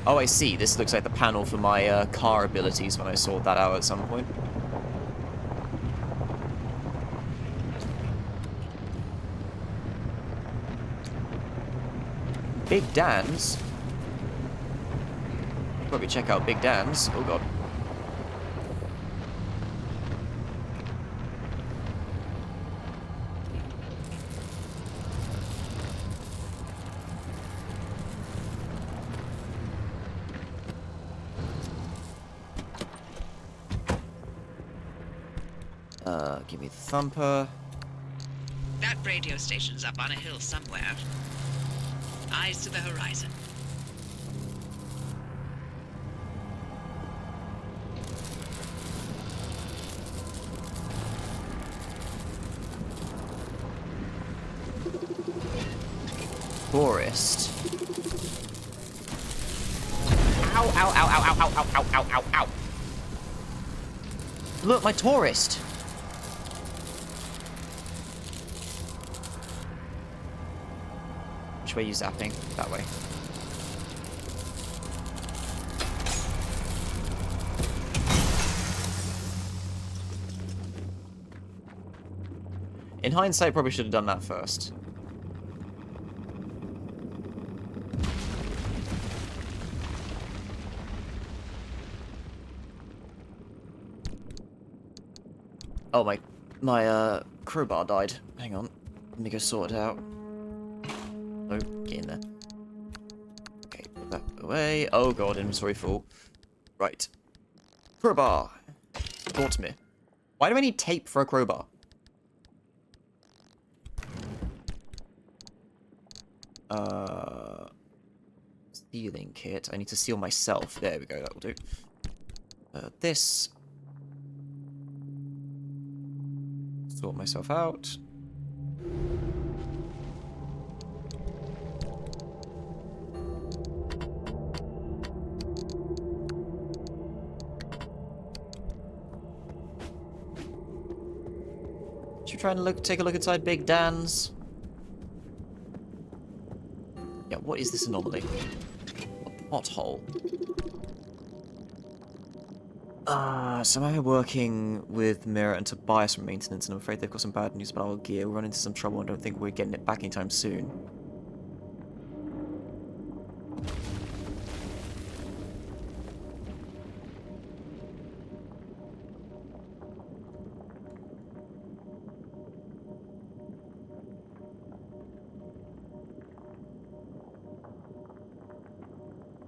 Oh, I see. This looks like the panel for my car abilities when I sorted that out at some point. Big Dan's? Probably check out Big Dan's. Oh god. Give me the thumper. That radio station's up on a hill somewhere. Eyes to the horizon. Forest. Ow, ow, ow, ow, ow, ow, ow, ow, ow, ow. Look, my tourist. Which way are you zapping? That way. In hindsight, probably should have done that first. Oh, my crowbar died. Hang on. Let me go sort it out. Oh, get in there. Okay, put that away. Oh god, inventory full. Right. Crowbar. Brought to me. Why do I need tape for a crowbar? Sealing kit. I need to seal myself. There we go, that will do. This. Sort myself out. Should we try and take a look inside Big Dan's? Yeah, what is this anomaly? A pothole. Somehow we're working with Mira and Tobias from maintenance, and I'm afraid they've got some bad news about our gear. We'll run into some trouble and don't think we're getting it back anytime soon.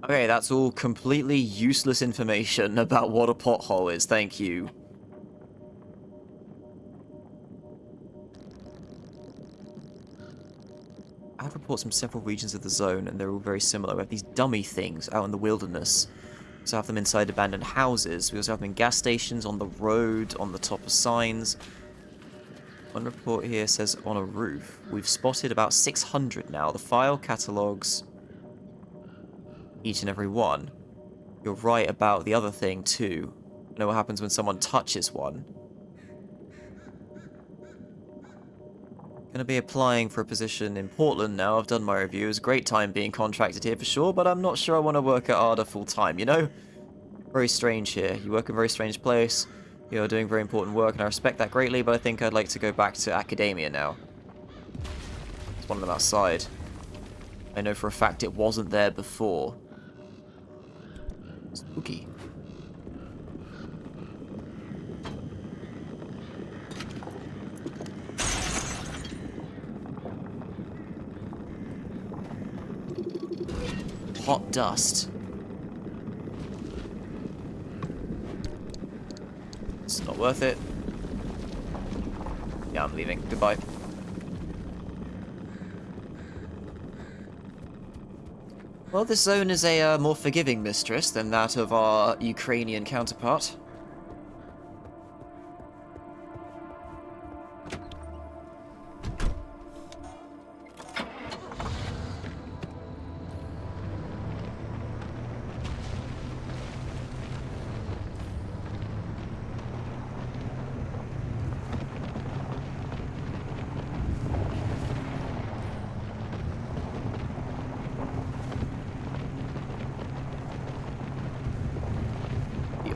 Okay, that's all completely useless information about what a pothole is. Thank you. I have reports from several regions of the zone, and they're all very similar. We have these dummy things out in the wilderness. We also have them inside abandoned houses. We also have them in gas stations, on the road, on the top of signs. One report here says on a roof. We've spotted about 600 now. The file catalogues each and every one. You're right about the other thing, too. I know what happens when someone touches one. Gonna be applying for a position in Portland now. I've done my review. It was a great time being contracted here for sure, but I'm not sure I want to work at ARDA full time, you know? Very strange here. You work in a very strange place. You're doing very important work, and I respect that greatly, but I think I'd like to go back to academia now. There's one of them outside. I know for a fact it wasn't there before. Spooky. Hot dust. It's not worth it. Yeah, I'm leaving. Goodbye. Well, this zone is a more forgiving mistress than that of our Ukrainian counterpart.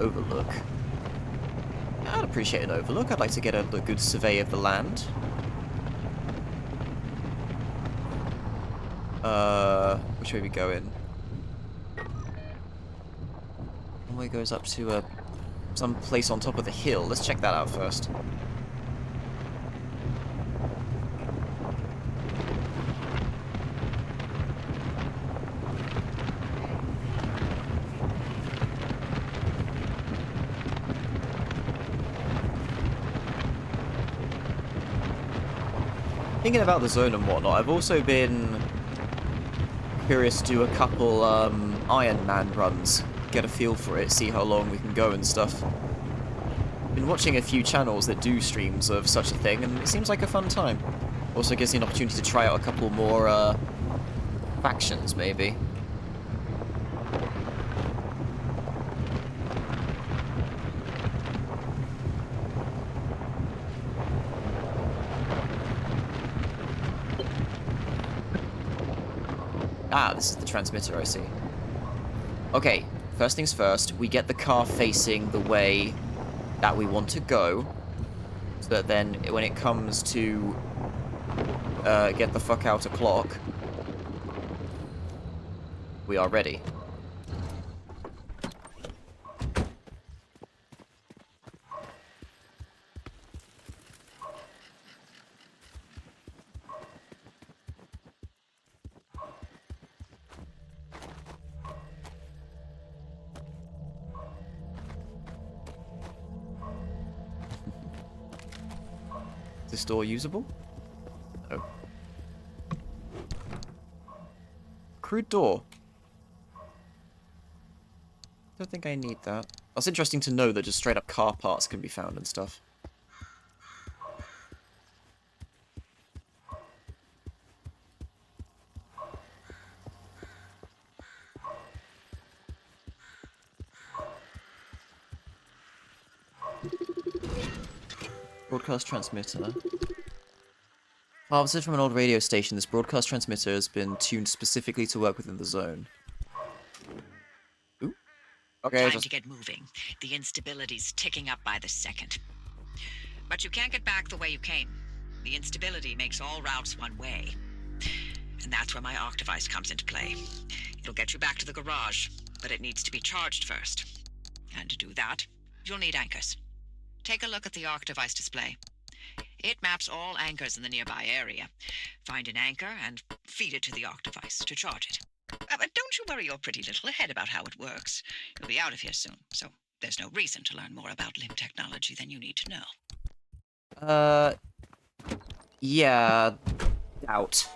Overlook. I'd appreciate an overlook. I'd like to get a good survey of the land. Which way we go in? One way goes up to some place on top of the hill. Let's check that out first. Thinking about the zone and whatnot, I've also been curious to do a couple Iron Man runs, get a feel for it, see how long we can go and stuff. Been watching a few channels that do streams of such a thing, and it seems like a fun time. Also gives me an opportunity to try out a couple more factions, maybe. Ah, this is the transmitter, I see. Okay, first things first, we get the car facing the way that we want to go, so that then when it comes to get the fuck out o'clock, we are ready. Is this door usable? No. Crude door. Don't think I need that. That's interesting to know that just straight up car parts can be found and stuff. Broadcast transmitter. Harvested from an old radio station, this broadcast transmitter has been tuned specifically to work within the zone. Ooh. Okay, Time to get moving. The instability's ticking up by the second. But you can't get back the way you came. The instability makes all routes one way. And that's where my arc device comes into play. It'll get you back to the garage, but it needs to be charged first. And to do that, you'll need anchors. Take a look at the arc device display. It maps all anchors in the nearby area. Find an anchor and feed it to the arc device to charge it. But don't you worry your pretty little head about how it works. You'll be out of here soon, so there's no reason to learn more about limb technology than you need to know. Yeah, doubt.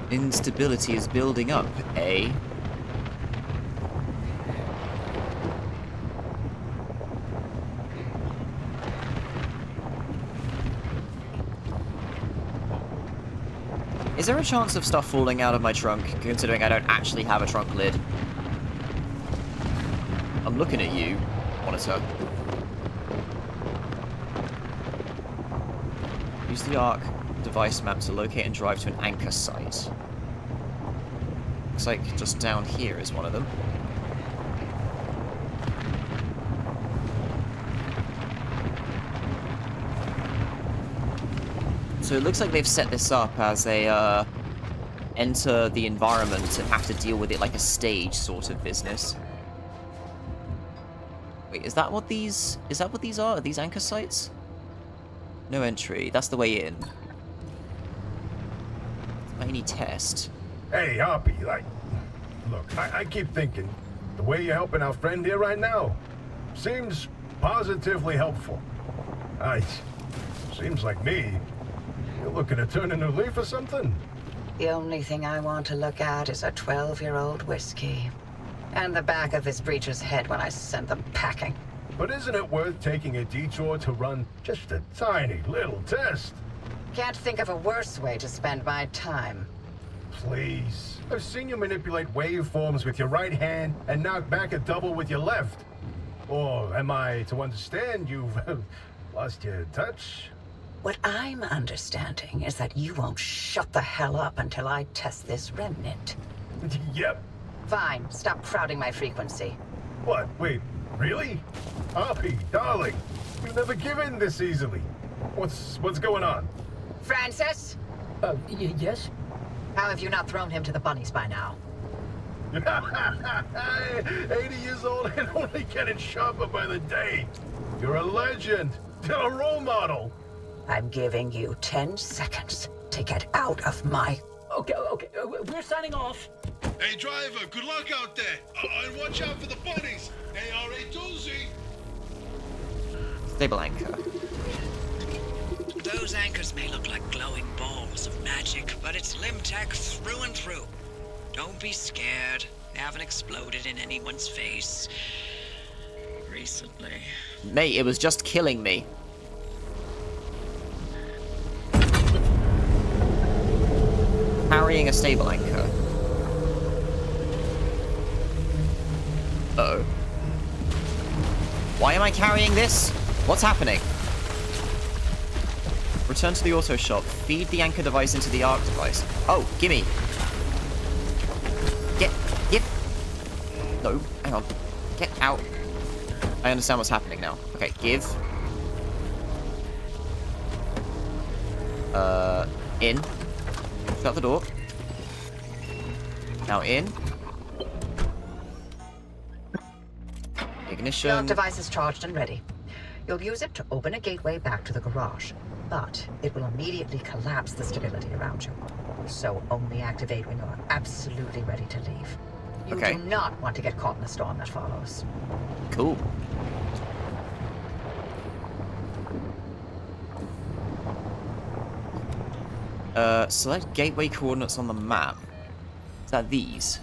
Instability is building up, eh? Is there a chance of stuff falling out of my trunk, considering I don't actually have a trunk lid? I'm looking at you, monitor. Use the arc device map to locate and drive to an anchor site. Looks like just down here is one of them. So it looks like they've set this up as a, enter the environment and have to deal with it like a stage sort of business. Wait, is that what these are? Are these anchor sites? No entry. That's the way in. Tiny test. Hey, Hoppy, look, I keep thinking, the way you're helping our friend here right now seems positively helpful. Seems like me. You're looking to turn a new leaf or something? The only thing I want to look at is a 12-year-old whiskey. And the back of his breecher's head when I send them packing. But isn't it worth taking a detour to run just a tiny little test? Can't think of a worse way to spend my time. Please. I've seen you manipulate waveforms with your right hand and knock back a double with your left. Or am I to understand you've lost your touch? What I'm understanding is that you won't shut the hell up until I test this remnant. Yep. Fine, stop crowding my frequency. What? Wait, really? Hoppy, darling, you never give in this easily. What's going on? Francis? Yes? How have you not thrown him to the bunnies by now? 80 years old and only getting sharper by the day. You're a legend. You're a role model. I'm giving you 10 seconds to get out of my... Okay, we're signing off. Hey, driver, good luck out there. And watch out for the bunnies. They are a doozy. Stable anchor. Those anchors may look like glowing balls of magic, but it's limb tech through and through. Don't be scared. They haven't exploded in anyone's face recently. Mate, it was just killing me. Carrying a stable anchor. Uh-oh. Why am I carrying this? What's happening? Return to the auto shop. Feed the anchor device into the arc device. Oh, gimme. Get. No, hang on. Get out. I understand what's happening now. Okay, give. In. Shut the door. Now in. Ignition. Your device is charged and ready. You'll use it to open a gateway back to the garage, but it will immediately collapse the stability around you. So only activate when you're absolutely ready to leave. You Okay. do not want to get caught in the storm that follows. Cool. Select gateway coordinates on the map. Is that these?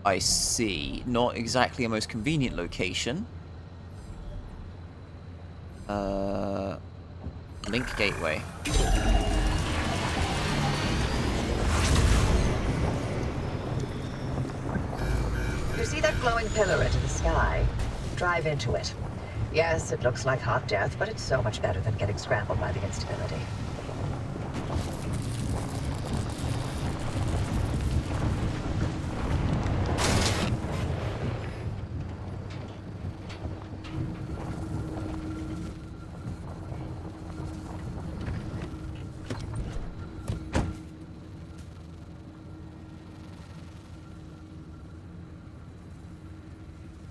I see. Not exactly a most convenient location. Link gateway. You see that glowing pillar into the sky? Drive into it. Yes, it looks like hot death, but it's so much better than getting scrambled by the instability.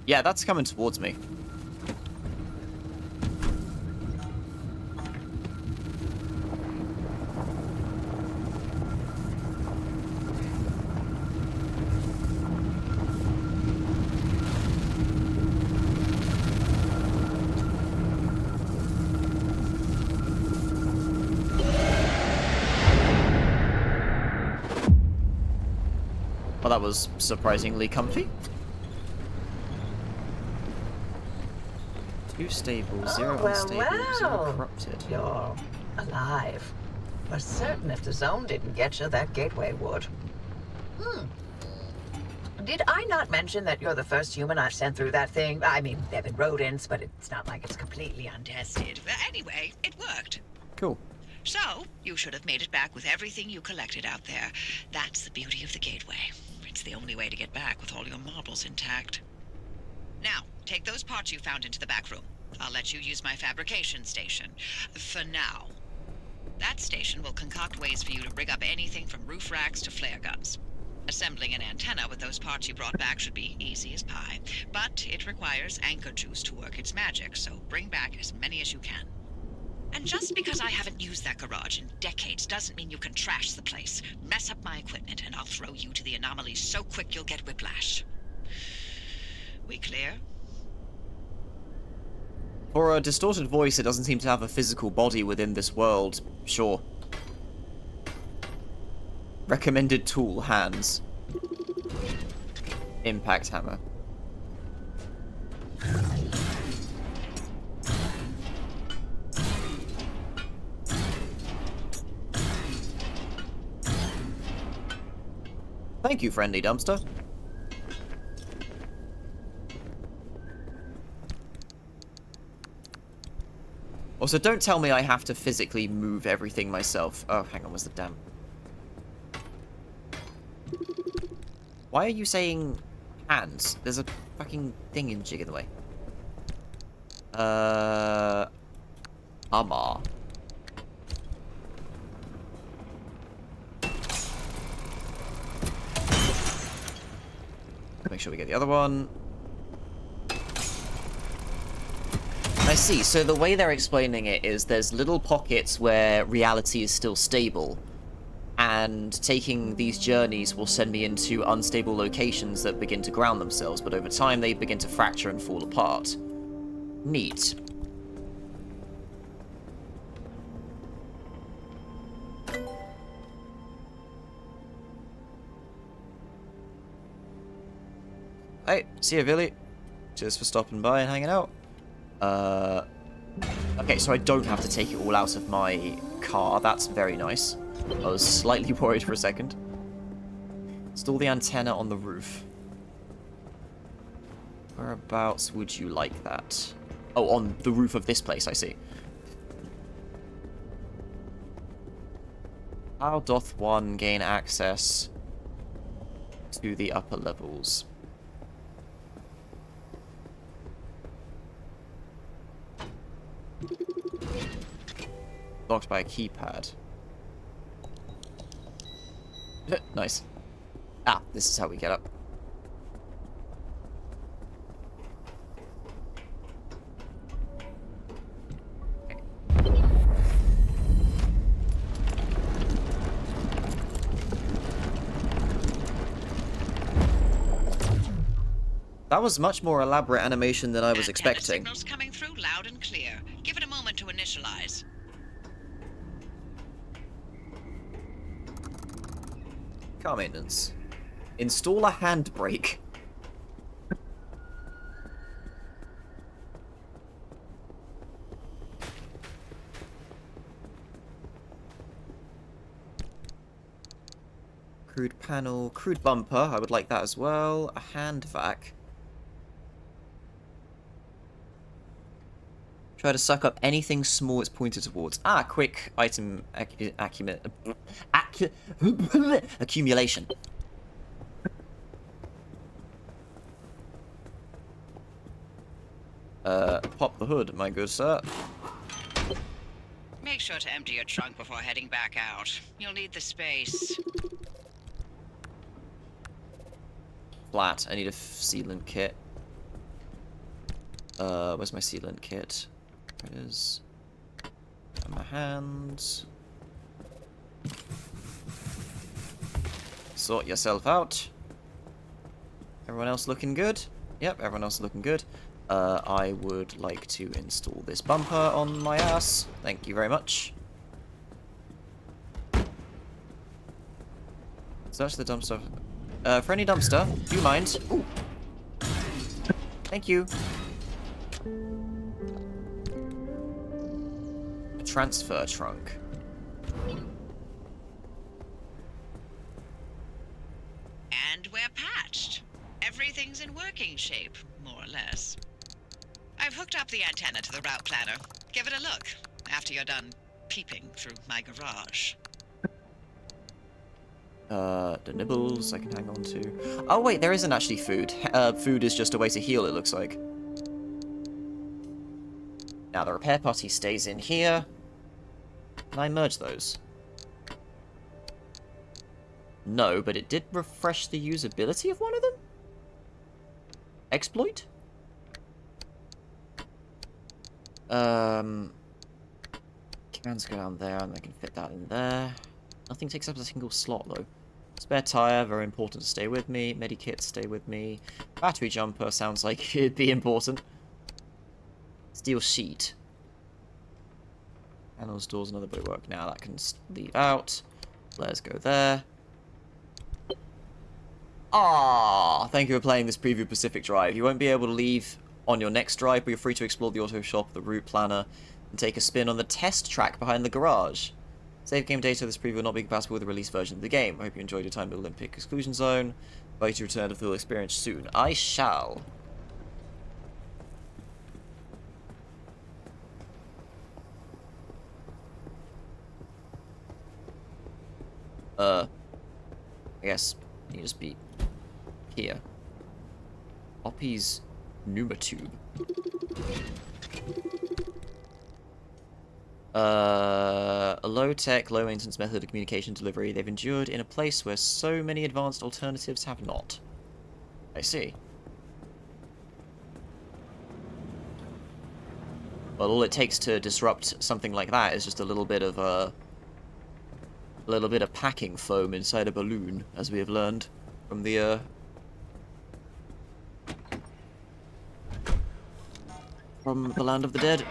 Yeah, that's coming towards me. Well, that was surprisingly comfy. Too stable, zero unstable, zero corrupted. You're alive. For certain if the zone didn't get you, that gateway would. Did I not mention that you're the first human I've sent through that thing? I mean, there have been rodents, but it's not like it's completely untested. Anyway, it worked. Cool. So, you should have made it back with everything you collected out there. That's the beauty of the gateway. It's the only way to get back with all your marbles intact. Now, take those parts you found into the back room. I'll let you use my fabrication station. For now. That station will concoct ways for you to rig up anything from roof racks to flare guns. Assembling an antenna with those parts you brought back should be easy as pie. But it requires anchor juice to work its magic, so bring back as many as you can. And just because I haven't used that garage in decades doesn't mean you can trash the place. Mess up my equipment and I'll throw you to the anomalies so quick you'll get whiplash. We clear? For a distorted voice, it doesn't seem to have a physical body within this world. Sure. Recommended tool, hands. Impact hammer. Thank you, friendly dumpster. Also, don't tell me I have to physically move everything myself. Oh, hang on, where's the damn... Why are you saying hands? There's a fucking thing in jig in the way. Armor. Make sure we get the other one. I see, so the way they're explaining it is there's little pockets where reality is still stable, and taking these journeys will send me into unstable locations that begin to ground themselves, but over time they begin to fracture and fall apart. Neat. Hey, see you, Billy. Cheers for stopping by and hanging out. Okay, so I don't have to take it all out of my car. That's very nice. I was slightly worried for a second. Install the antenna on the roof. Whereabouts would you like that? Oh, on the roof of this place, I see. How doth one gain access to the upper levels? Locked by a keypad. Nice. Ah, this is how we get up. Okay. That was much more elaborate animation than I was expecting. Signals coming through loud and clear. Give it a moment to initialize. Car maintenance. Install a handbrake. Crude panel, crude bumper, I would like that as well. A hand vac. Try to suck up anything small it's pointed towards. Ah, quick item accumulation. Pop the hood, my good sir. Make sure to empty your trunk before heading back out. You'll need the space. Flat. I need a sealant kit. Where's my sealant kit? There it is. And my hands. Sort yourself out. Everyone else looking good? Yep, everyone else is looking good. I would like to install this bumper on my ass. Thank you very much. Search the dumpster. For any dumpster, do you mind? Ooh. Thank you. A transfer trunk. And we're patched. Everything's in working shape, more or less. I've hooked up the antenna to the route planner. Give it a look after you're done peeping through my garage. The nibbles I can hang on to. Oh wait, there isn't actually food. Food is just a way to heal, it looks like. Now the repair putty stays in here. Can I merge those? No, but it did refresh the usability of one of them? Exploit? Cans go down there and I can fit that in there. Nothing takes up a single slot though. Spare tire, very important to stay with me. Medikit, stay with me. Battery jumper sounds like it'd be important. Steel sheet. Panels, doors, another bit of work. Now that can leave out. Let's go there. Ah, thank you for playing this preview Pacific Drive. You won't be able to leave on your next drive, but you're free to explore the auto shop, the route planner, and take a spin on the test track behind the garage. Save game data of this preview will not be compatible with the release version of the game. I hope you enjoyed your time at the Olympic Exclusion Zone. Invite you to return to the full experience soon. I shall. I guess you just be here. Oppie's Pneumatube. A low-tech, low-maintenance method of communication delivery they've endured in a place where so many advanced alternatives have not. I see. Well, all it takes to disrupt something like that is just a little bit of packing foam inside a balloon, as we have learned from the Land of the Dead.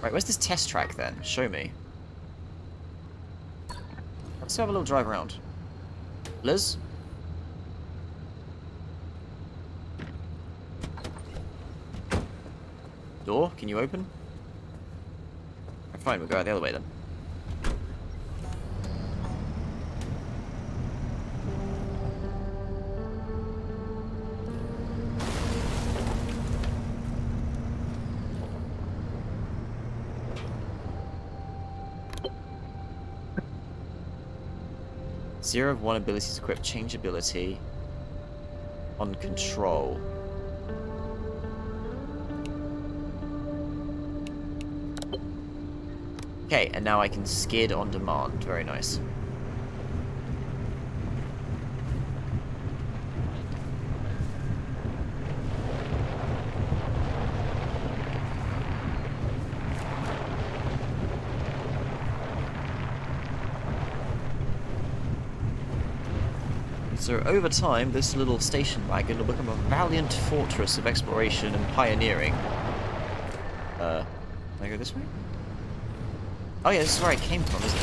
Right, where's this test track then? Show me. Let's have a little drive around. Liz? Door? Can you open? Right, fine, we'll go out the other way then. Zero of one abilities equipped. Change ability on control. Okay, and now I can skid on demand. Very nice. So over time, this little station wagon will become a valiant fortress of exploration and pioneering. Can I go this way? Oh yeah, this is where I came from, isn't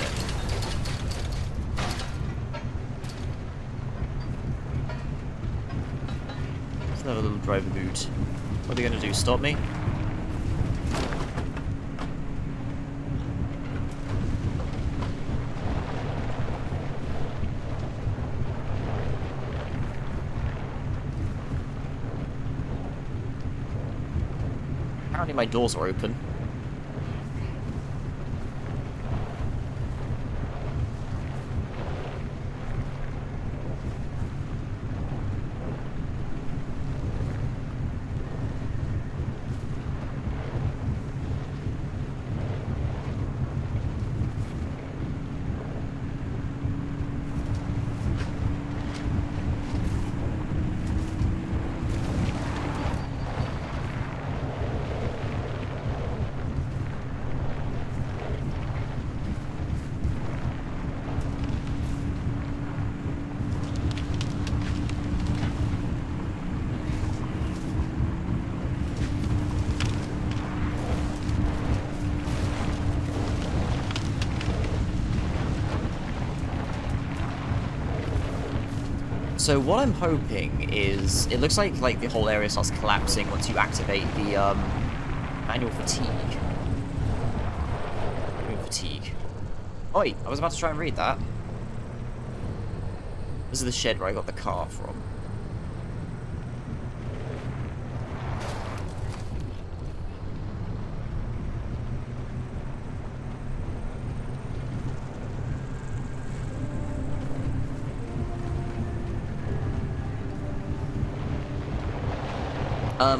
Still have a little driver mood. What are they gonna do? Stop me? Apparently my doors are open. So what I'm hoping is, it looks like the whole area starts collapsing once you activate the manual fatigue. Manual fatigue. Oi, I was about to try and read that. This is the shed where I got the car from.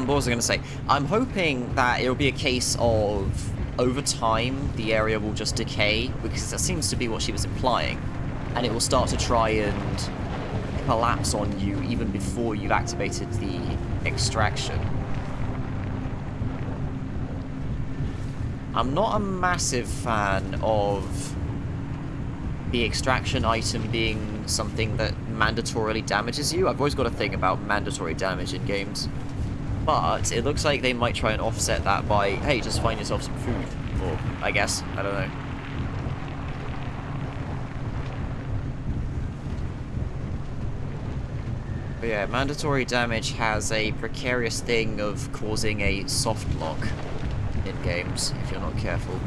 What was I going to say? I'm hoping that it'll be a case of, over time, the area will just decay, because that seems to be what she was implying, and it will start to try and collapse on you even before you've activated the extraction. I'm not a massive fan of the extraction item being something that mandatorily damages you. I've always got a thing about mandatory damage in games. But it looks like they might try and offset that by, hey, just find yourself some food. Or, I guess, I don't know. But yeah, mandatory damage has a precarious thing of causing a soft lock in games, if you're not careful.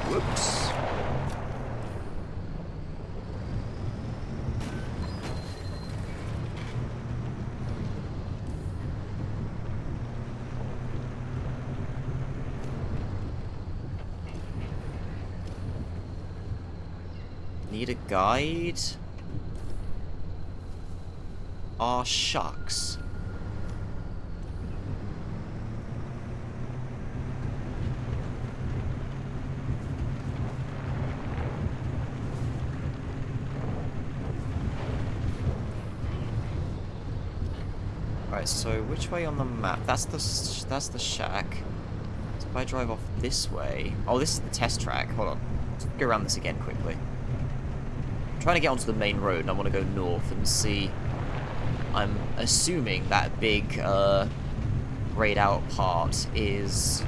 Whoops. Need a guide? Aw, shucks. Right, so which way on the map? That's the shack. So if I drive off this way... Oh, this is the test track. Hold on. Let's go around this again quickly. I'm trying to get onto the main road, and I want to go north and see... I'm assuming that big, grayed out part is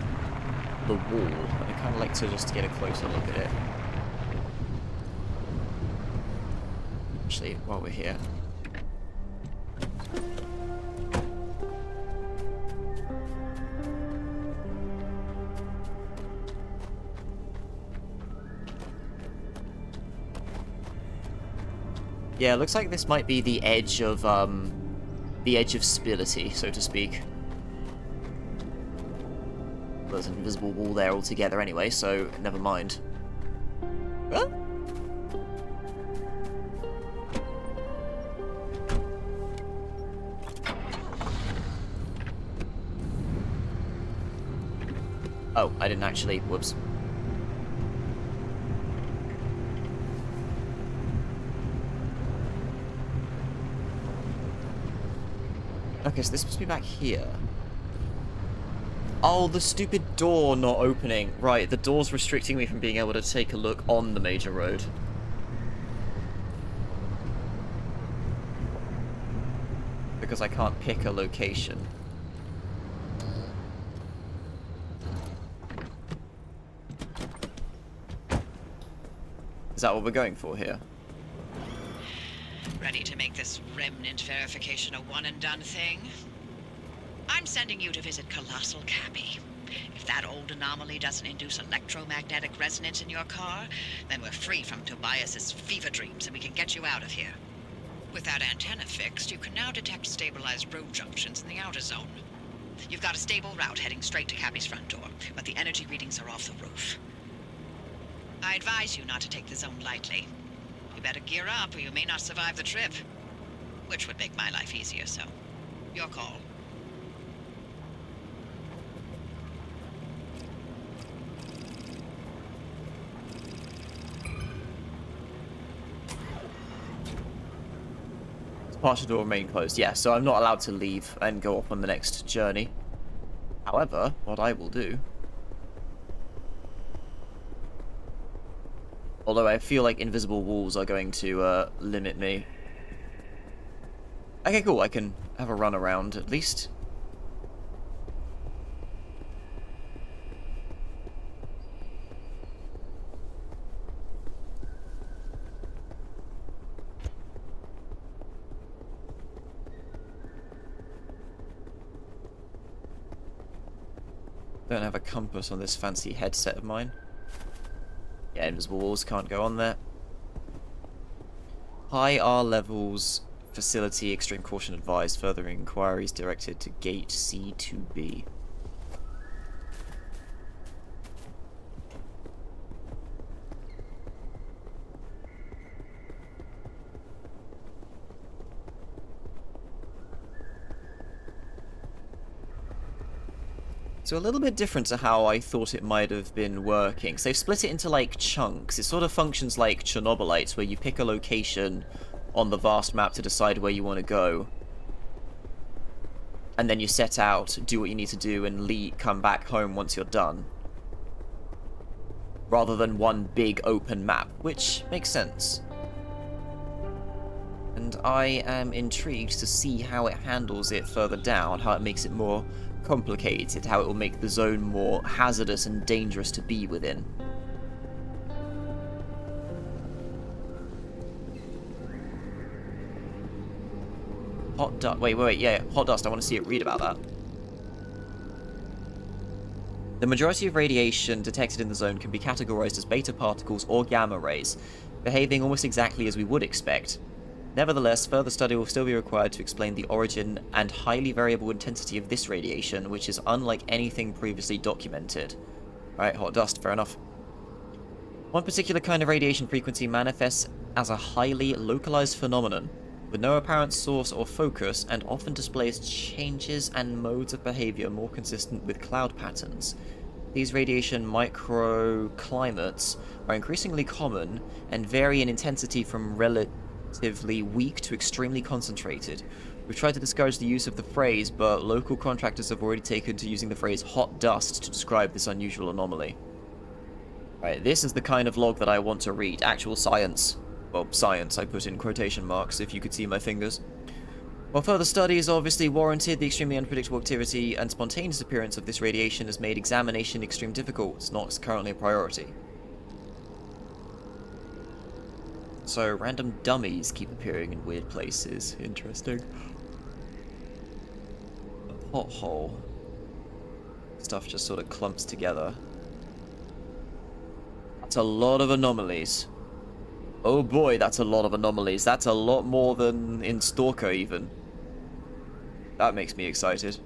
the wall. I'd kind of like to just get a closer look at it. Actually, while we're here... Yeah, it looks like this might be the edge of stability, so to speak. Well, there's an invisible wall there altogether anyway, so never mind. Huh? Oh, I didn't actually. Whoops. Okay, so this must be back here. Oh, the stupid door not opening. Right, the door's restricting me from being able to take a look on the major road. because I can't pick a location. Is that what we're going for here? Ready to make this remnant verification a one-and-done thing? I'm sending you to visit Colossal Cappy. If that old anomaly doesn't induce electromagnetic resonance in your car, then we're free from Tobias's fever dreams and we can get you out of here. With that antenna fixed, you can now detect stabilized road junctions in the outer zone. You've got a stable route heading straight to Cappy's front door, but the energy readings are off the roof. I advise you not to take the zone lightly. You better gear up or you may not survive the trip. Which would make my life easier, so your call. Partial door remain closed. Yeah, so I'm not allowed to leave and go off on the next journey. However, what I will do... Although I feel like invisible walls are going to limit me. Okay, cool. I can have a run around at least. Don't have a compass on this fancy headset of mine. Yeah, invisible walls can't go on there. High R levels, facility, extreme caution advised. Further inquiries directed to gate C2B. So a little bit different to how I thought it might have been working. So they've split it into like chunks. It sort of functions like Chernobylites, where you pick a location on the vast map to decide where you want to go. And then you set out, do what you need to do, and come back home once you're done. Rather than one big open map, which makes sense. And I am intrigued to see how it handles it further down, how it makes it more complicated, how it will make the zone more hazardous and dangerous to be within. Hot dust. Wait, yeah, hot dust. I want to see it read about that. The majority of radiation detected in the zone can be categorized as beta particles or gamma rays, behaving almost exactly as we would expect. Nevertheless, further study will still be required to explain the origin and highly variable intensity of this radiation, which is unlike anything previously documented. Alright, hot dust, fair enough. One particular kind of radiation frequency manifests as a highly localized phenomenon, with no apparent source or focus, and often displays changes and modes of behavior more consistent with cloud patterns. These radiation microclimates are increasingly common and vary in intensity from relatively weak to extremely concentrated. We've tried to discourage the use of the phrase, but local contractors have already taken to using the phrase hot dust to describe this unusual anomaly. Right, this is the kind of log that I want to read. Actual science. Well, science, I put in quotation marks if you could see my fingers. While further study is obviously warranted, the extremely unpredictable activity and spontaneous appearance of this radiation has made examination extremely difficult. It's not currently a priority. So, random dummies keep appearing in weird places. Interesting. A pothole. Stuff just sort of clumps together. That's a lot of anomalies. Oh boy, that's a lot of anomalies. That's a lot more than in Stalker, even. That makes me excited.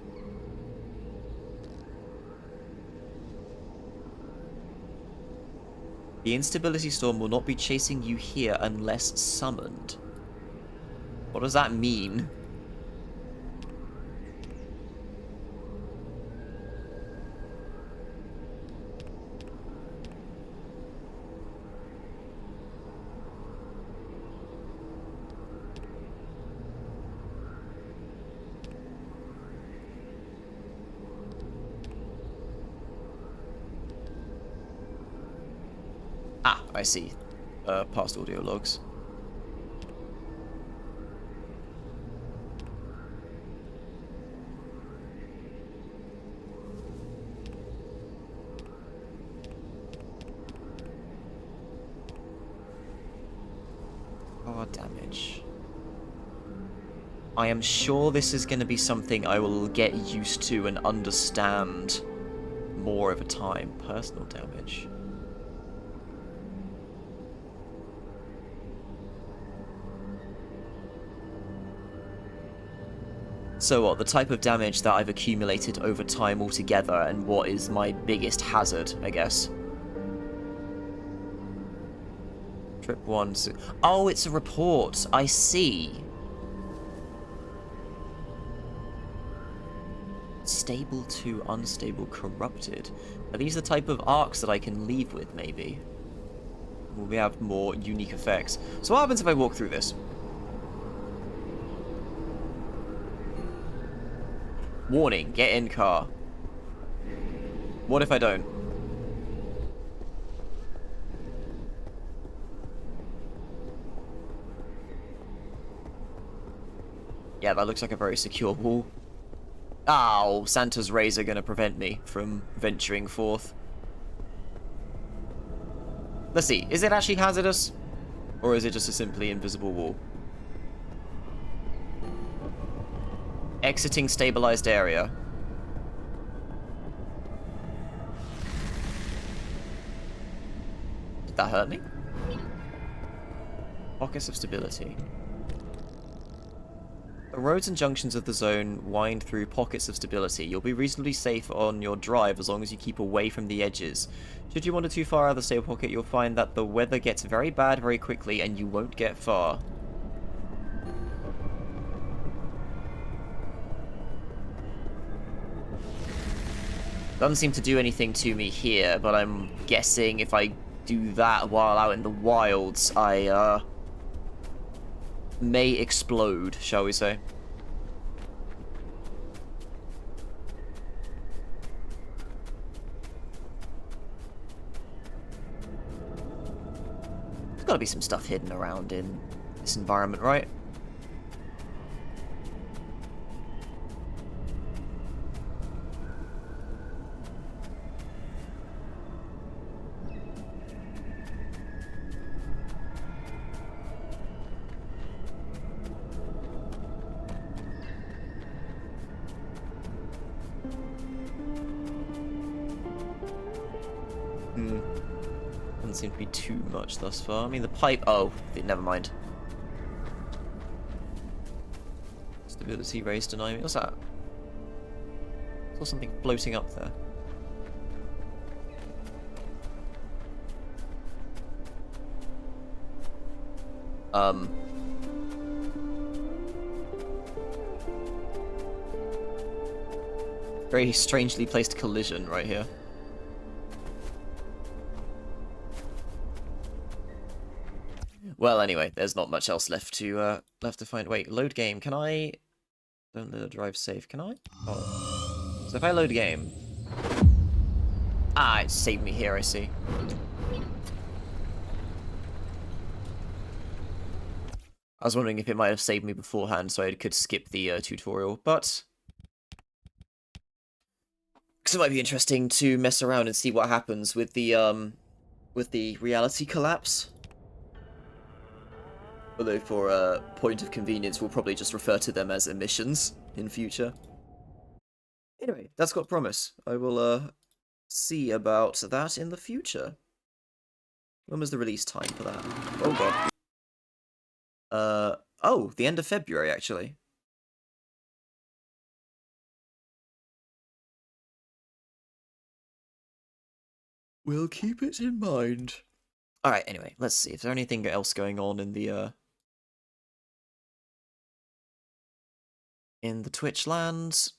The instability storm will not be chasing you here unless summoned. What does that mean? Ah, I see. Past audio logs. damage. I am sure this is going to be something I will get used to and understand more over time. Personal damage. So what, the type of damage that I've accumulated over time altogether, and what is my biggest hazard, I guess. Trip 1. Oh, it's a report. I see. Stable to unstable, corrupted. Are these the type of arcs that I can leave with, maybe? Will we have more unique effects? So what happens if I walk through this? Warning, get in car. What if I don't? Yeah, that looks like a very secure wall. Oh, Santa's rays are going to prevent me from venturing forth. Let's see, is it actually hazardous? Or is it just a simply invisible wall? Exiting stabilized area. Did that hurt me? Pockets of stability. The roads and junctions of the zone wind through pockets of stability. You'll be reasonably safe on your drive as long as you keep away from the edges. Should you wander too far out of the stable pocket, you'll find that the weather gets very bad very quickly and you won't get far. Doesn't seem to do anything to me here, but I'm guessing if I do that while out in the wilds, I, may explode, shall we say. There's gotta be some stuff hidden around in this environment, right? Doesn't seem to be too much thus far. I mean, the pipe... Oh, never mind. Stability raised deny me. What's that? I saw something floating up there. Very strangely placed collision right here. Well, anyway, there's not much else left to find. Wait, load game. Can I? Don't let it drive safe. Can I? Oh. So if I load game, it saved me here. I see. I was wondering if it might have saved me beforehand, so I could skip the tutorial, but because it might be interesting to mess around and see what happens with the reality collapse. Although for a point of convenience, we'll probably just refer to them as emissions in future. Anyway, that's got promise. I will see about that in the future. When was the release time for that? Oh god. Oh, the end of February, actually. We'll keep it in mind. Alright, anyway, let's see. Is there anything else going on in the Twitch lands?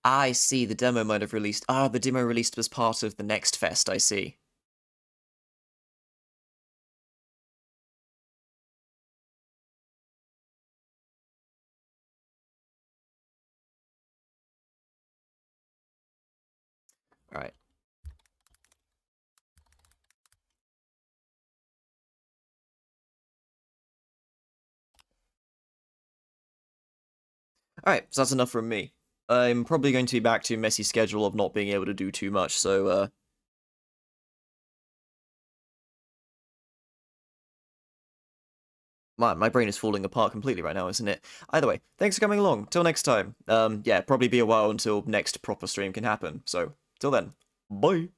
I see, the demo might have released... the demo released as part of the next fest, I see. Alright. Alright, so that's enough from me. I'm probably going to be back to messy schedule of not being able to do too much, so, my brain is falling apart completely right now, isn't it? Either way, thanks for coming along. Till next time. Yeah, probably be a while until next proper stream can happen. So, till then, bye!